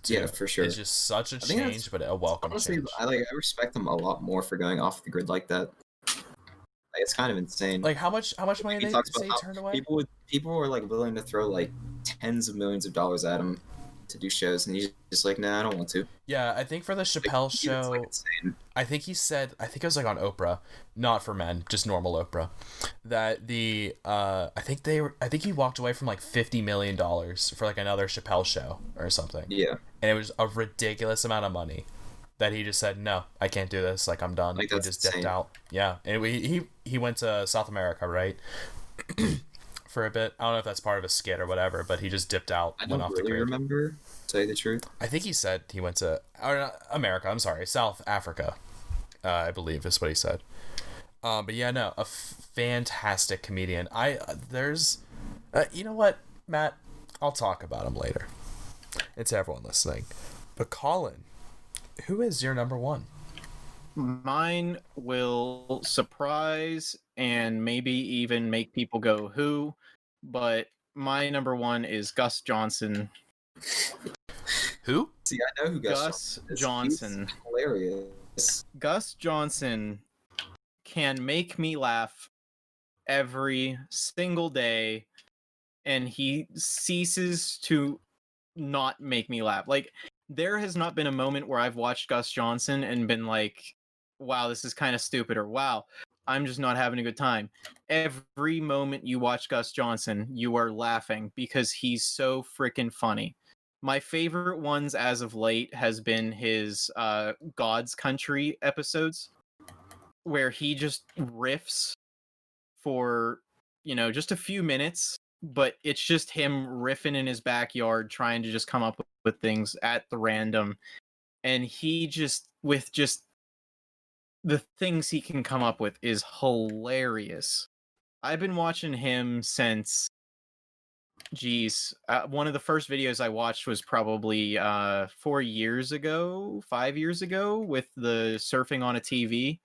Speaker 4: Yeah, for sure.
Speaker 1: It's just such a change, but a welcome change.
Speaker 4: I respect him a lot more for going off the grid like that. Like, it's kind of insane.
Speaker 1: Like how much money they say turned away?
Speaker 4: People were like willing to throw like tens of millions of dollars at him to do shows, and he's just like, nah, I don't want to.
Speaker 1: Yeah, I think for the Chappelle show, I think he said, I think it was like on Oprah, not for men, just normal Oprah, that I think he walked away from like $50 million for like another Chappelle show or something.
Speaker 4: Yeah.
Speaker 1: And it was a ridiculous amount of money that he just said, no, I can't do this. Like, I'm done.
Speaker 4: Like,
Speaker 1: he just dipped out. Yeah. And he went to South America, right? For a bit. I don't know if that's part of a skit or whatever, but he just dipped out.
Speaker 4: I don't really remember, to tell you the truth.
Speaker 1: I think he said he went to America. I'm sorry, South Africa. I believe is what he said. But yeah, no, a fantastic comedian. There's, you know what, Matt? I'll talk about him later. It's everyone listening. But Colin, who is your number 1?
Speaker 3: Mine will surprise and maybe even make people go, who? But my number 1 is Gus Johnson.
Speaker 1: Who?
Speaker 4: See, I know who
Speaker 3: Gus Johnson.
Speaker 4: He's hilarious.
Speaker 3: Gus Johnson can make me laugh every single day, and he ceases to not make me laugh. Like, there has not been a moment where I've watched Gus Johnson and been like, wow, this is kind of stupid, or wow, I'm just not having a good time. Every moment you watch Gus Johnson, you are laughing because he's so freaking funny. My favorite ones as of late has been his God's Country episodes, where he just riffs for, just a few minutes, but it's just him riffing in his backyard, trying to just come up with things at the random. And he just, with just the things he can come up with, is hilarious. I've been watching him since, one of the first videos I watched was probably 5 years ago, with the surfing on a TV.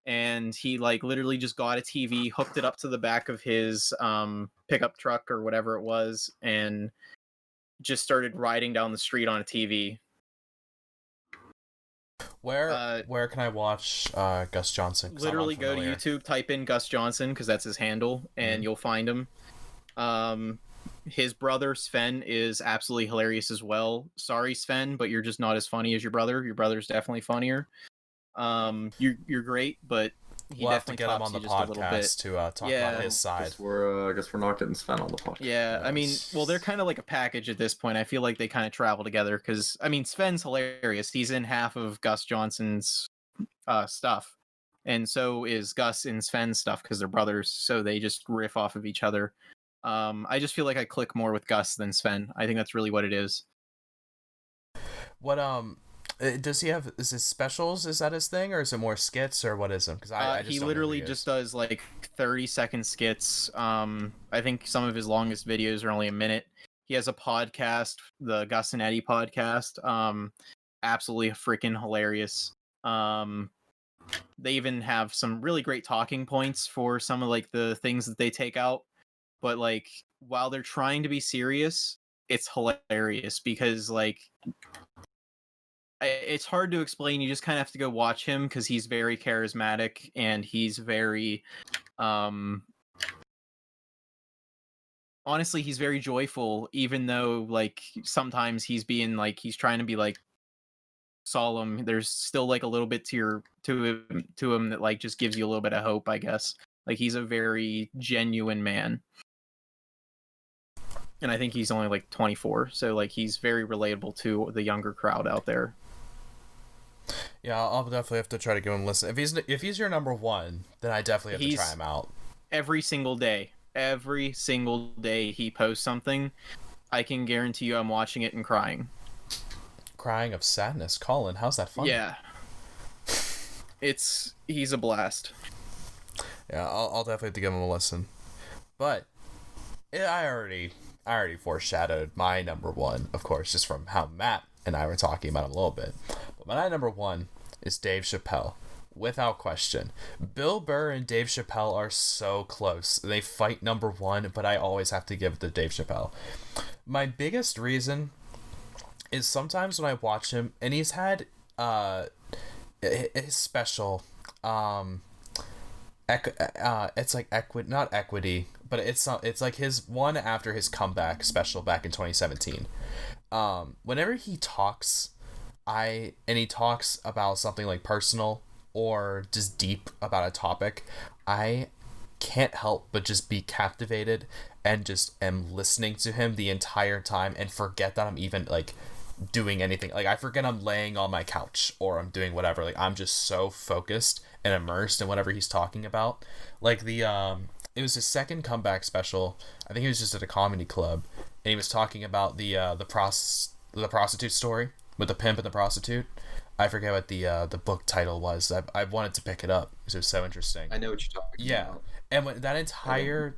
Speaker 3: And he like literally just got a TV, hooked it up to the back of his pickup truck or whatever it was, and just started riding down the street on a TV.
Speaker 1: Where can I watch Gus Johnson?
Speaker 3: Literally go to YouTube, type in Gus Johnson, because that's his handle, and you'll find him. His brother Sven is absolutely hilarious as well. Sorry, Sven, but you're just not as funny as your brother. Your brother's definitely funnier. You're great, but he
Speaker 1: We'll have to
Speaker 3: definitely
Speaker 1: get him
Speaker 3: tops
Speaker 1: on the
Speaker 3: you just a little bit.
Speaker 1: podcast to talk
Speaker 3: Yeah.
Speaker 1: about his side.
Speaker 2: I guess we're not getting Sven on the podcast.
Speaker 3: Yeah, I mean, well, they're kind of like a package at this point. I feel like they kind of travel together because, I mean, Sven's hilarious. He's in half of Gus Johnson's stuff, and so is Gus in Sven's stuff because they're brothers. So they just riff off of each other. I just feel like I click more with Gus than Sven. I think that's really what it is.
Speaker 1: What does he have? Is his specials? Is that his thing, or is it more skits, or what is him? Because I just
Speaker 3: he
Speaker 1: don't know
Speaker 3: literally
Speaker 1: who he
Speaker 3: just
Speaker 1: is.
Speaker 3: does like 30-second skits. I think some of his longest videos are only a minute. He has a podcast, the Gus and Eddie podcast. Absolutely freaking hilarious. They even have some really great talking points for some of like the things that they take out. But like while they're trying to be serious, it's hilarious because like it's hard to explain. You just kind of have to go watch him because he's very charismatic and he's very honestly, he's very joyful, even though like sometimes he's being like he's trying to be like solemn. There's still like a little bit to him that like just gives you a little bit of hope, I guess. Like he's a very genuine man. And I think he's only like 24, so like he's very relatable to the younger crowd out there.
Speaker 1: Yeah, I'll definitely have to try to give him a listen. If he's your number one, then I definitely have to try him out.
Speaker 3: Every single day he posts something, I can guarantee you I'm watching it and crying.
Speaker 1: Crying of sadness. Colin, how's that fun?
Speaker 3: Yeah. He's a blast.
Speaker 1: Yeah, I'll definitely have to give him a listen. But I already foreshadowed my number one, of course, just from how Matt and I were talking about him a little bit. But my number one is Dave Chappelle, without question. Bill Burr and Dave Chappelle are so close. They fight number one, but I always have to give it to Dave Chappelle. My biggest reason is sometimes when I watch him, and he's had his special, it's like not equity, but it's like his one after his comeback special back in 2017. Whenever he talks, he talks about something like personal or just deep about a topic, I can't help but just be captivated and just am listening to him the entire time and forget that I'm even like doing anything. Like I forget I'm laying on my couch or I'm doing whatever. Like I'm just so focused and immersed in whatever he's talking about. Like it was his second comeback special. I think he was just at a comedy club and he was talking about the prostitute story with the pimp and the prostitute. I forget what the book title was. I wanted to pick it up because it was so interesting.
Speaker 4: I know what you're talking about.
Speaker 1: And when that entire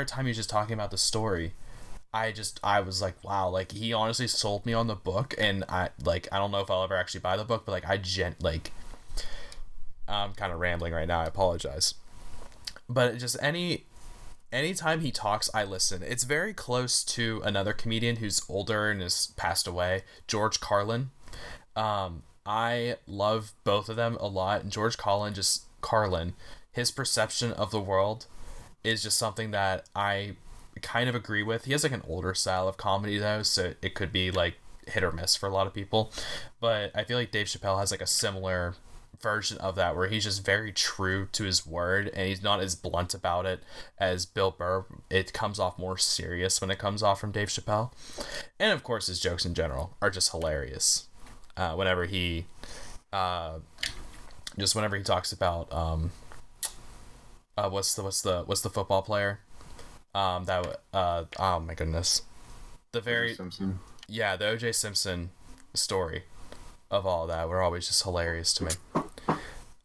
Speaker 1: time he was just talking about the story, I was like, wow, like he honestly sold me on the book, and I don't know if I'll ever actually buy the book, but like I'm kind of rambling right now. I apologize. But just anytime he talks, I listen. It's very close to another comedian who's older and has passed away, George Carlin. I love both of them a lot. And George Carlin, his perception of the world is just something that I kind of agree with. He has like an older style of comedy though, so it could be like hit or miss for a lot of people. But I feel like Dave Chappelle has like a similar version of that where he's just very true to his word and he's not as blunt about it as Bill Burr. It comes off more serious when it comes off from Dave Chappelle. And of course his jokes in general are just hilarious. Whenever he talks about what's the football player oh my goodness, the O.J. Simpson story of all that were always just hilarious to me.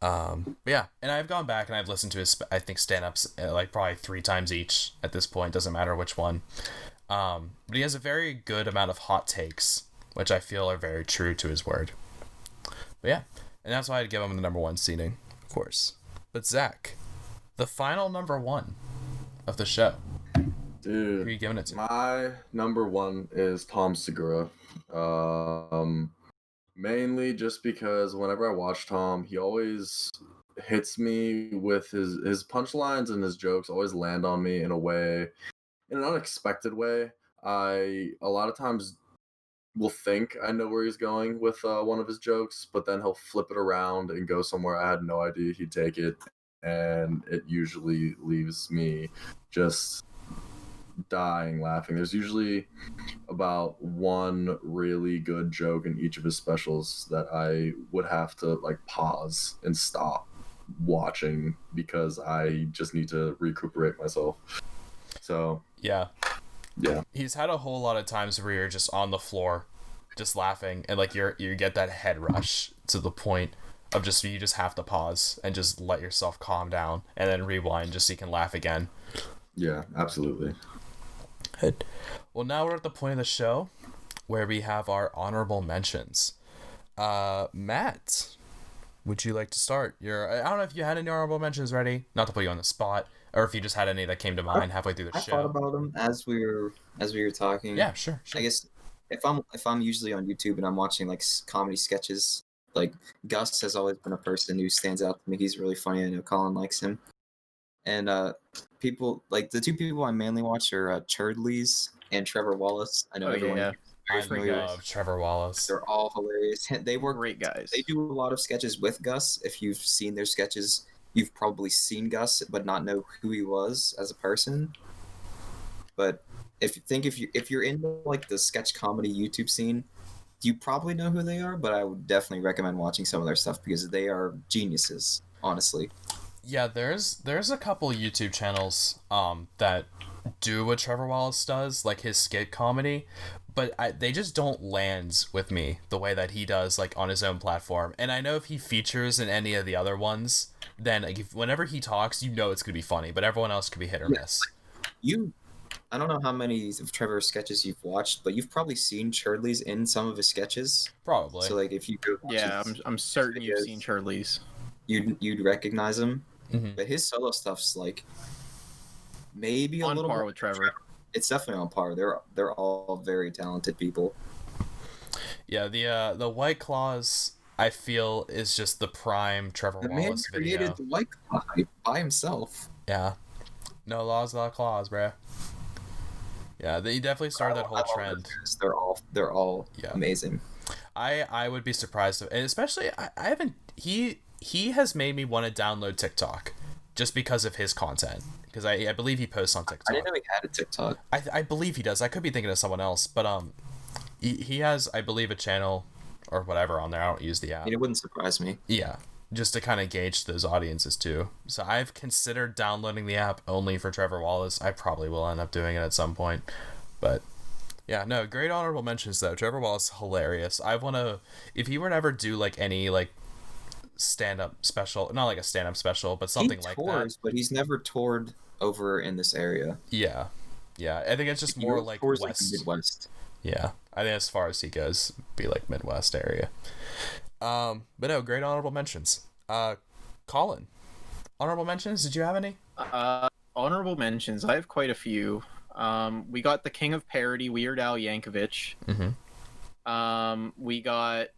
Speaker 1: But yeah, and I've gone back and I've listened to his stand-ups like probably 3 times each at this point, doesn't matter which one. But he has a very good amount of hot takes, which I feel are very true to his word. But yeah, and that's why I'd give him the number one seating, of course. But Zach, the final number one of the show.
Speaker 2: Dude,
Speaker 1: who are you giving it to?
Speaker 2: My number one is Tom Segura. Mainly just because whenever I watch Tom, he always hits me with his punchlines, and his jokes always land on me in an unexpected way. I a lot of times will think I know where he's going with one of his jokes, but then he'll flip it around and go somewhere I had no idea he'd take it. and it usually leaves me just dying laughing. There's usually about one really good joke in each of his specials that I would have to like pause and stop watching because I just need to recuperate myself. So
Speaker 1: Yeah.
Speaker 2: yeah.
Speaker 1: He's had a whole lot of times where you're just on the floor, just laughing, and like you get that head rush to the point of just you just have to pause and just let yourself calm down and then rewind just so you can laugh again.
Speaker 2: Yeah, absolutely.
Speaker 1: Good. Well, now we're at the point of the show where we have our honorable mentions. Matt, would you like to start? I don't know if you had any honorable mentions ready, not to put you on the spot, or if you just had any that came to mind halfway through the
Speaker 4: I
Speaker 1: show.
Speaker 4: thought about them as we were talking.
Speaker 1: Yeah, sure.
Speaker 4: I guess if I'm usually on YouTube and I'm watching like comedy sketches, like Gus has always been a person who stands out to me. He's really funny. I know Colin likes him. And people like the two people I mainly watch are Churdleys and Trevor Wallace. I know everyone.
Speaker 3: Yeah.
Speaker 1: I
Speaker 4: familiar with.
Speaker 1: love Trevor Wallace.
Speaker 4: They're all hilarious. They work
Speaker 3: Great guys.
Speaker 4: They do a lot of sketches with Gus. If you've seen their sketches, you've probably seen Gus, but not know who he was as a person. But if you're into like the sketch comedy YouTube scene, you probably know who they are. But I would definitely recommend watching some of their stuff because they are geniuses, honestly.
Speaker 1: Yeah, there's a couple YouTube channels that do what Trevor Wallace does, like his skit comedy, but they just don't land with me the way that he does, like on his own platform. And I know if he features in any of the other ones, then like whenever he talks, you know it's gonna be funny, but everyone else could be hit or miss.
Speaker 4: I don't know how many of Trevor's sketches you've watched, but you've probably seen Churdley's in some of his sketches.
Speaker 1: Probably.
Speaker 4: So like if you go watch
Speaker 3: I'm certain you've
Speaker 4: videos,
Speaker 3: seen Churdley's.
Speaker 4: You'd recognize him.
Speaker 1: Mm-hmm.
Speaker 4: But his solo stuff's like maybe
Speaker 3: on
Speaker 4: a little
Speaker 3: par
Speaker 4: more
Speaker 3: with Trevor.
Speaker 4: It's definitely on par. They're all very talented people.
Speaker 1: Yeah, the White Claws I feel is just the prime Trevor
Speaker 4: The
Speaker 1: Wallace
Speaker 4: man
Speaker 1: video.
Speaker 4: created the White Claw by himself.
Speaker 1: Yeah. No laws, no claws, bruh. Yeah, he definitely started that whole trend.
Speaker 4: They're all
Speaker 1: Yeah.
Speaker 4: amazing.
Speaker 1: I would be surprised if, and especially I haven't he has made me want to download TikTok just because of his content, because I believe he posts on TikTok.
Speaker 4: I didn't know he had a TikTok.
Speaker 1: I believe he does. I could be thinking of someone else, but he has, I believe, a channel or whatever on there. I don't use the app.
Speaker 4: It wouldn't surprise me.
Speaker 1: Yeah, just to kind of gauge those audiences too. So I've considered downloading the app only for Trevor Wallace. I probably will end up doing it at some point, but yeah, no, great honorable mentions though. Trevor Wallace, hilarious. I want to, if he were to ever do like any like stand-up special, not like a stand-up special, but something like that.
Speaker 4: But he's never toured over in this area.
Speaker 1: Yeah, I think it's just more like
Speaker 4: tours
Speaker 1: west.
Speaker 4: like Midwest.
Speaker 1: Yeah, I think as far as he goes, be like Midwest area. But no, great honorable mentions. Colin, honorable mentions. Did you have any?
Speaker 3: Honorable mentions. I have quite a few. We got the King of Parody, Weird Al Yankovic.
Speaker 1: Mm-hmm.
Speaker 3: We got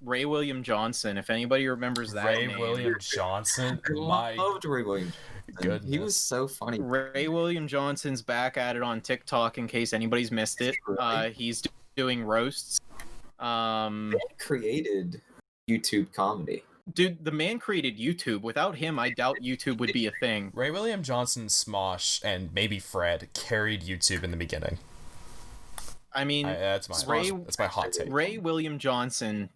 Speaker 3: Ray William Johnson. If anybody remembers that name.
Speaker 1: William Johnson.
Speaker 4: I loved Ray William.
Speaker 1: Goodness.
Speaker 4: He was so funny.
Speaker 3: Ray William Johnson's back at it on TikTok. In case anybody's missed it, he's doing roasts.
Speaker 4: They created YouTube comedy.
Speaker 3: Dude, the man created YouTube. Without him, I doubt YouTube would be a thing.
Speaker 1: Ray William Johnson, Smosh, and maybe Fred carried YouTube in the beginning.
Speaker 3: I mean,
Speaker 1: that's my hot take.
Speaker 3: Ray William Johnson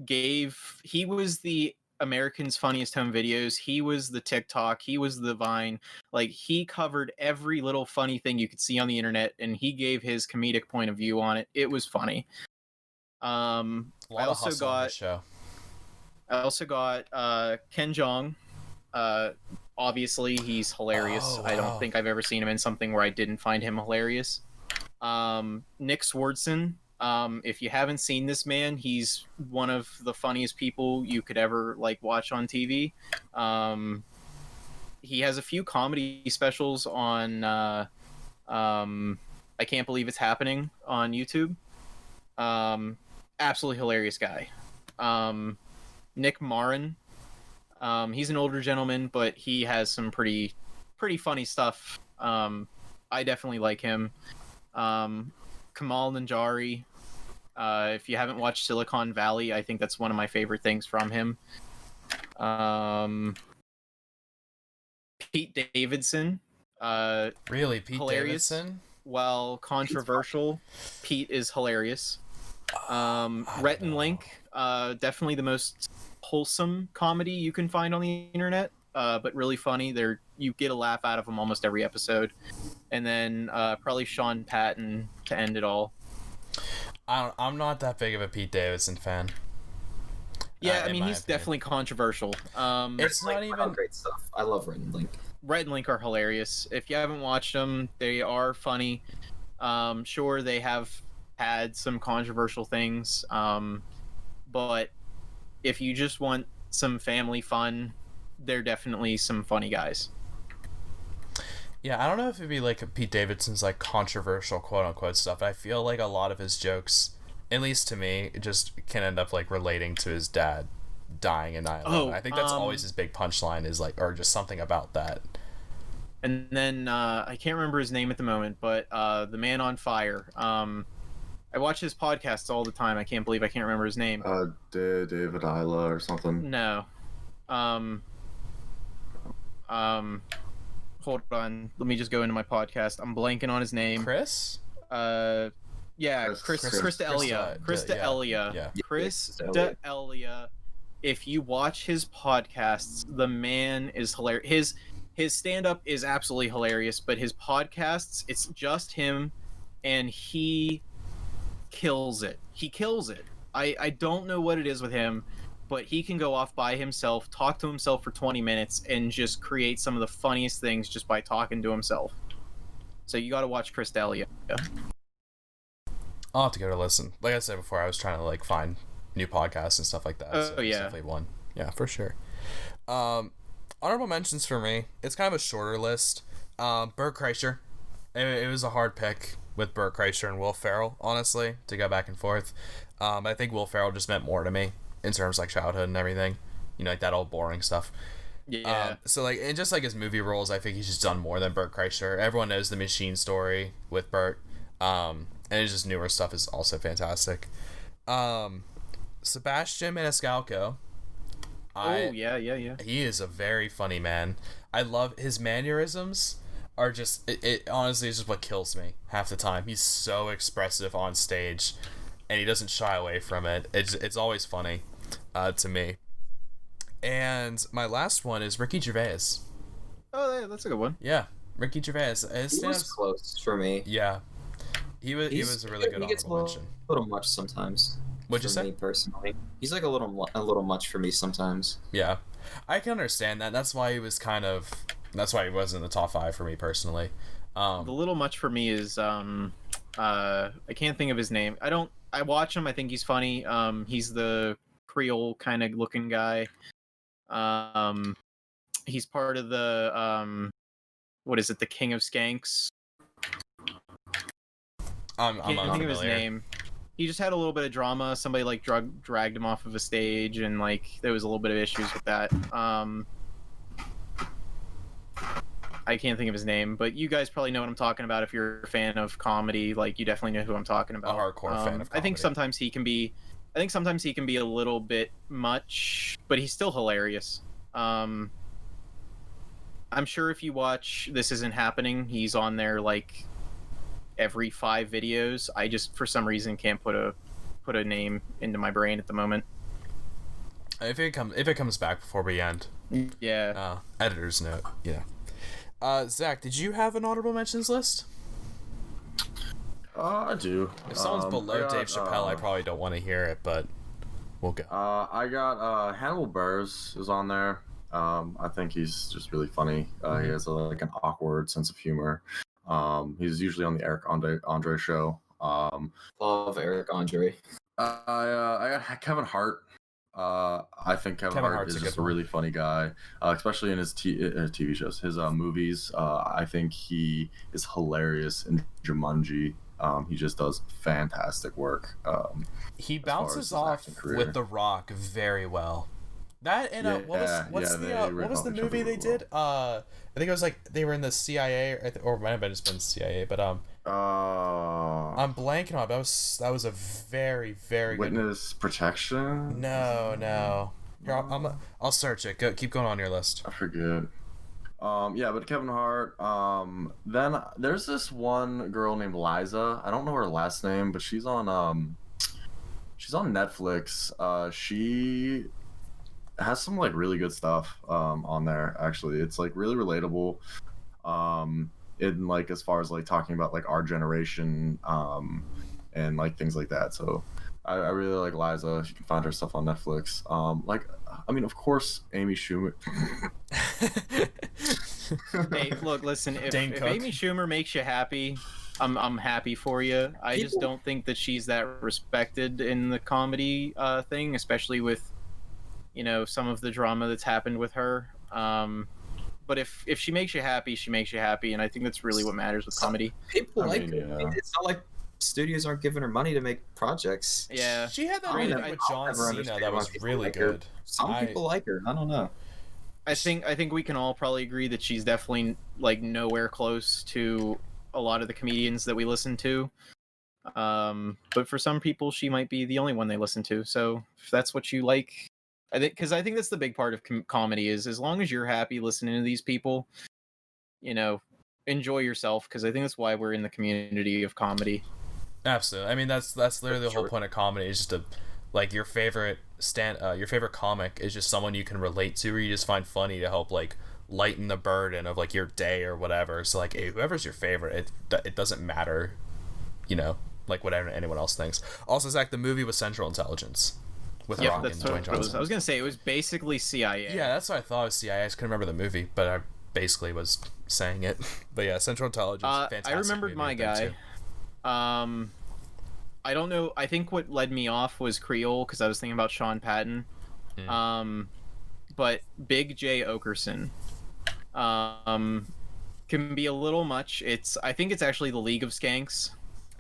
Speaker 3: he was the American's Funniest Home Videos. He was the TikTok. He was the Vine. Like, he covered every little funny thing you could see on the internet, and he gave his comedic point of view on it. It was funny. I also got Ken Jeong. Obviously, he's hilarious.
Speaker 1: Oh, wow.
Speaker 3: I don't think I've ever seen him in something where I didn't find him hilarious. Nick Swardson. If you haven't seen this man, he's one of the funniest people you could ever like watch on TV. He has a few comedy specials on I Can't Believe It's Happening on YouTube. Absolutely hilarious guy. Nick Marin. He's an older gentleman, but he has some pretty funny stuff. I definitely like him. Kamal Nanjiani. If you haven't watched Silicon Valley, I think that's one of my favorite things from him. Pete Davidson.
Speaker 1: Really, Pete
Speaker 3: Hilarious.
Speaker 1: Davidson?
Speaker 3: While controversial, Pete is hilarious. Rhett and Link, definitely the most wholesome comedy you can find on the internet, but really funny. You get a laugh out of them almost every episode. And then probably Sean Patton to end it all.
Speaker 1: I'm not that big of a Pete Davidson fan.
Speaker 3: Yeah, I mean, he's definitely controversial.
Speaker 1: It's not even
Speaker 4: great stuff. I love Red and Link.
Speaker 3: Red and Link are hilarious. If you haven't watched them, they are funny. Sure, they have had some controversial things, but if you just want some family fun, they're definitely some funny guys.
Speaker 1: Yeah, I don't know if it'd be like Pete Davidson's like controversial quote unquote stuff, but I feel like a lot of his jokes, at least to me, just can end up like relating to his dad dying in 9/11. I think that's always his big punchline is like, or just something about that.
Speaker 3: And then I can't remember his name at the moment, but the man on fire. I watch his podcasts all the time. I can't believe I can't remember his name.
Speaker 2: David Isla or something.
Speaker 3: No. Hold on. Let me just go into my podcast. I'm blanking on his name.
Speaker 1: Chris?
Speaker 3: Yeah, Chris D'Elia. Chris D'Elia.
Speaker 1: Yeah.
Speaker 3: Chris D'Elia. If you watch his podcasts, the man is hilarious. His stand-up is absolutely hilarious, but his podcasts, it's just him, and he kills it. He kills it. I don't know what it is with him, but he can go off by himself, talk to himself for 20 minutes, and just create some of the funniest things just by talking to himself. So you got to watch Chris D'Elia.
Speaker 1: I'll have to give it a listen. Like I said before, I was trying to like find new podcasts and stuff like that.
Speaker 3: Oh, yeah.
Speaker 1: Definitely one. Yeah, for sure. Honorable mentions for me. It's kind of a shorter list. Bert Kreischer. It was a hard pick with Bert Kreischer and Will Ferrell, honestly, to go back and forth. I think Will Ferrell just meant more to me in terms of like childhood and everything. You know, like that old boring stuff.
Speaker 3: Yeah.
Speaker 1: So like, and just like his movie roles, I think he's just done more than Bert Kreischer. Everyone knows the Machine Story with Bert. And his just newer stuff is also fantastic. Sebastian Maniscalco.
Speaker 3: Yeah.
Speaker 1: He is a very funny man. I love his mannerisms. Are just it honestly is just what kills me half the time. He's so expressive on stage, and he doesn't shy away from it. It's always funny, to me. And my last one is Ricky Gervais.
Speaker 3: Oh, yeah, that's a good one.
Speaker 1: Yeah, Ricky Gervais.
Speaker 4: He was close for me.
Speaker 1: Yeah, he was a really good honorable mention.
Speaker 4: A little much sometimes.
Speaker 1: What'd you say?
Speaker 4: Me personally, he's like a little much for me sometimes.
Speaker 1: Yeah, I can understand that. That's why he was That's why he was in the top 5 for me personally.
Speaker 3: The little much for me is I can't think of his name. I watch him. I think he's funny. He's the Creole kind of looking guy. He's part of the what is it? The King of Skanks.
Speaker 1: I'm
Speaker 3: I can't think of his name. He just had a little bit of drama. Somebody like dragged him off of a stage, and like there was a little bit of issues with that. I can't think of his name, but you guys probably know what I'm talking about. If you're a fan of comedy, like you definitely know who I'm talking about.
Speaker 1: A hardcore fan of comedy.
Speaker 3: I think sometimes he can be a little bit much, but he's still hilarious. I'm sure if you watch This Isn't Happening, he's on there like every 5 videos. I just for some reason can't put a name into my brain at the moment.
Speaker 1: If it comes back before we end.
Speaker 3: Yeah.
Speaker 1: Editor's note. Yeah. Zach, did you have an honorable mentions list?
Speaker 2: I do.
Speaker 1: If someone's below Dave Chappelle, I probably don't want to hear it, but we'll go.
Speaker 2: I got Hannibal Buress is on there. I think he's just really funny. He has like an awkward sense of humor. He's usually on the Eric Andre show.
Speaker 4: Love Eric Andre.
Speaker 2: I got Kevin Hart. I think Kevin Hart is just a really funny guy, especially in his TV shows. His movies, I think he is hilarious in Jumanji. He just does fantastic work.
Speaker 1: He bounces off with The Rock very well. That and what was the movie they did? I think it was like they were in the CIA or it might have been just been CIA, but I'm blanking on it. That was a very very
Speaker 2: Witness
Speaker 1: good...
Speaker 2: Protection.
Speaker 1: No. Here, I'll search it. Keep going on your list.
Speaker 2: I forget. Yeah, but Kevin Hart. Then there's this one girl named Liza. I don't know her last name, but she's on Netflix. She has some like really good stuff on there. Actually, it's like really relatable. In like as far as like talking about like our generation, and like things like that. So I really like Liza. You can find her stuff on Netflix. Like I mean, of course, Amy Schumer.
Speaker 3: Hey, look, listen.
Speaker 1: Dane
Speaker 3: If
Speaker 1: Cook.
Speaker 3: Amy Schumer makes you happy, I'm happy for you. I just don't think that she's that respected in the comedy thing, especially with some of the drama that's happened with her. But if she makes you happy, she makes you happy, and I think that's really what matters with comedy.
Speaker 4: People
Speaker 2: I
Speaker 4: like
Speaker 2: mean,
Speaker 4: it.
Speaker 2: yeah.
Speaker 4: It's not like studios aren't giving her money to make projects.
Speaker 3: Yeah,
Speaker 1: She had that
Speaker 3: Granted,
Speaker 1: movie with
Speaker 4: I'll
Speaker 1: John
Speaker 4: never
Speaker 1: Cena
Speaker 4: understand
Speaker 1: that
Speaker 4: why
Speaker 1: was
Speaker 4: people
Speaker 1: really
Speaker 4: like her.
Speaker 1: good.
Speaker 4: Some people like her. I don't know.
Speaker 3: I think we can all probably agree that she's definitely like nowhere close to a lot of the comedians that we listen to. But for some people, she might be the only one they listen to. So if that's what you like, I think that's the big part of comedy is as long as you're happy listening to these people, enjoy yourself, because I think that's why we're in the community of comedy.
Speaker 1: Absolutely. I mean, that's literally the whole
Speaker 4: Sure.
Speaker 1: point of comedy is just to, like, your favorite comic is just someone you can relate to, or you just find funny to help like lighten the burden of like your day or whatever. So like, whoever's your favorite, it doesn't matter, like whatever anyone else thinks. Also, Zach, the movie was Central Intelligence with
Speaker 3: Yeah,
Speaker 1: Rock
Speaker 3: that's
Speaker 1: and
Speaker 3: what
Speaker 1: Dwayne
Speaker 3: it was.
Speaker 1: Johnson.
Speaker 3: I was gonna say it was basically CIA.
Speaker 1: Yeah, that's what I thought it was CIA. I just couldn't remember the movie, but I basically was saying it. But yeah, Central Intelligence. Fantastic
Speaker 3: I remembered
Speaker 1: movie,
Speaker 3: my
Speaker 1: I think,
Speaker 3: guy.
Speaker 1: too.
Speaker 3: I don't know. I think what led me off was Creole because I was thinking about Sean Patton. But Big J Okerson can be a little much. I think it's actually the League of Skanks.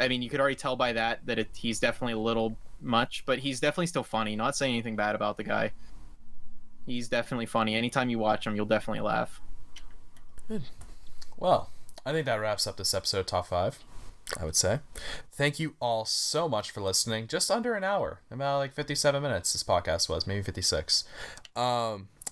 Speaker 3: I mean, you could already tell by that he's definitely a little much, but he's definitely still funny. Not saying anything bad about the guy. He's definitely funny. Anytime you watch him, you'll definitely laugh.
Speaker 1: Well, I think that wraps up this episode of Top 5, I would say. Thank you all so much for listening. Just under an hour. About like 57 minutes this podcast was. Maybe 56.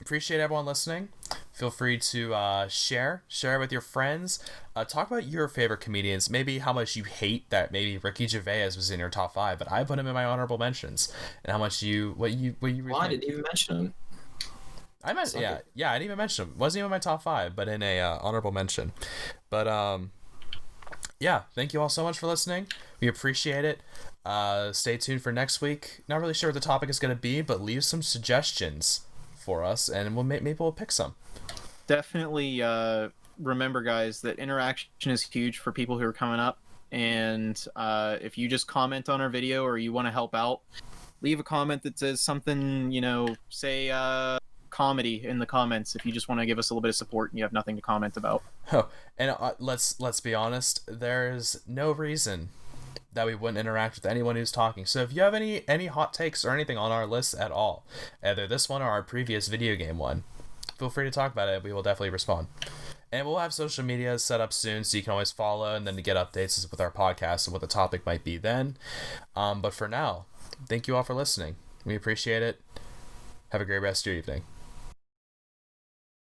Speaker 1: Appreciate everyone listening. Feel free to share with your friends. Talk about your favorite comedians. Maybe how much you hate that maybe Ricky Gervais was in your top 5, but I put him in my honorable mentions. And how much what you really
Speaker 4: Well, I
Speaker 1: think.
Speaker 4: didn't even mention him.
Speaker 1: I meant I didn't even mention him. Wasn't even in my top 5, but in a honorable mention. But yeah, thank you all so much for listening. We appreciate it. Stay tuned for next week. Not really sure what the topic is going to be, but leave some suggestions for us, and maybe we'll pick some.
Speaker 3: Definitely remember, guys, that interaction is huge for people who are coming up. And if you just comment on our video or you want to help out, leave a comment that says something, say comedy in the comments if you just want to give us a little bit of support and you have nothing to comment about.
Speaker 1: Oh, and let's be honest, there's no reason that we wouldn't interact with anyone who's talking. So if you have any hot takes or anything on our list at all, either this one or our previous video game one, feel free to talk about it. We will definitely respond. And we'll have social media set up soon, so you can always follow and then to get updates with our podcast and what the topic might be then. But for now, thank you all for listening. We appreciate it. Have a great rest of your evening.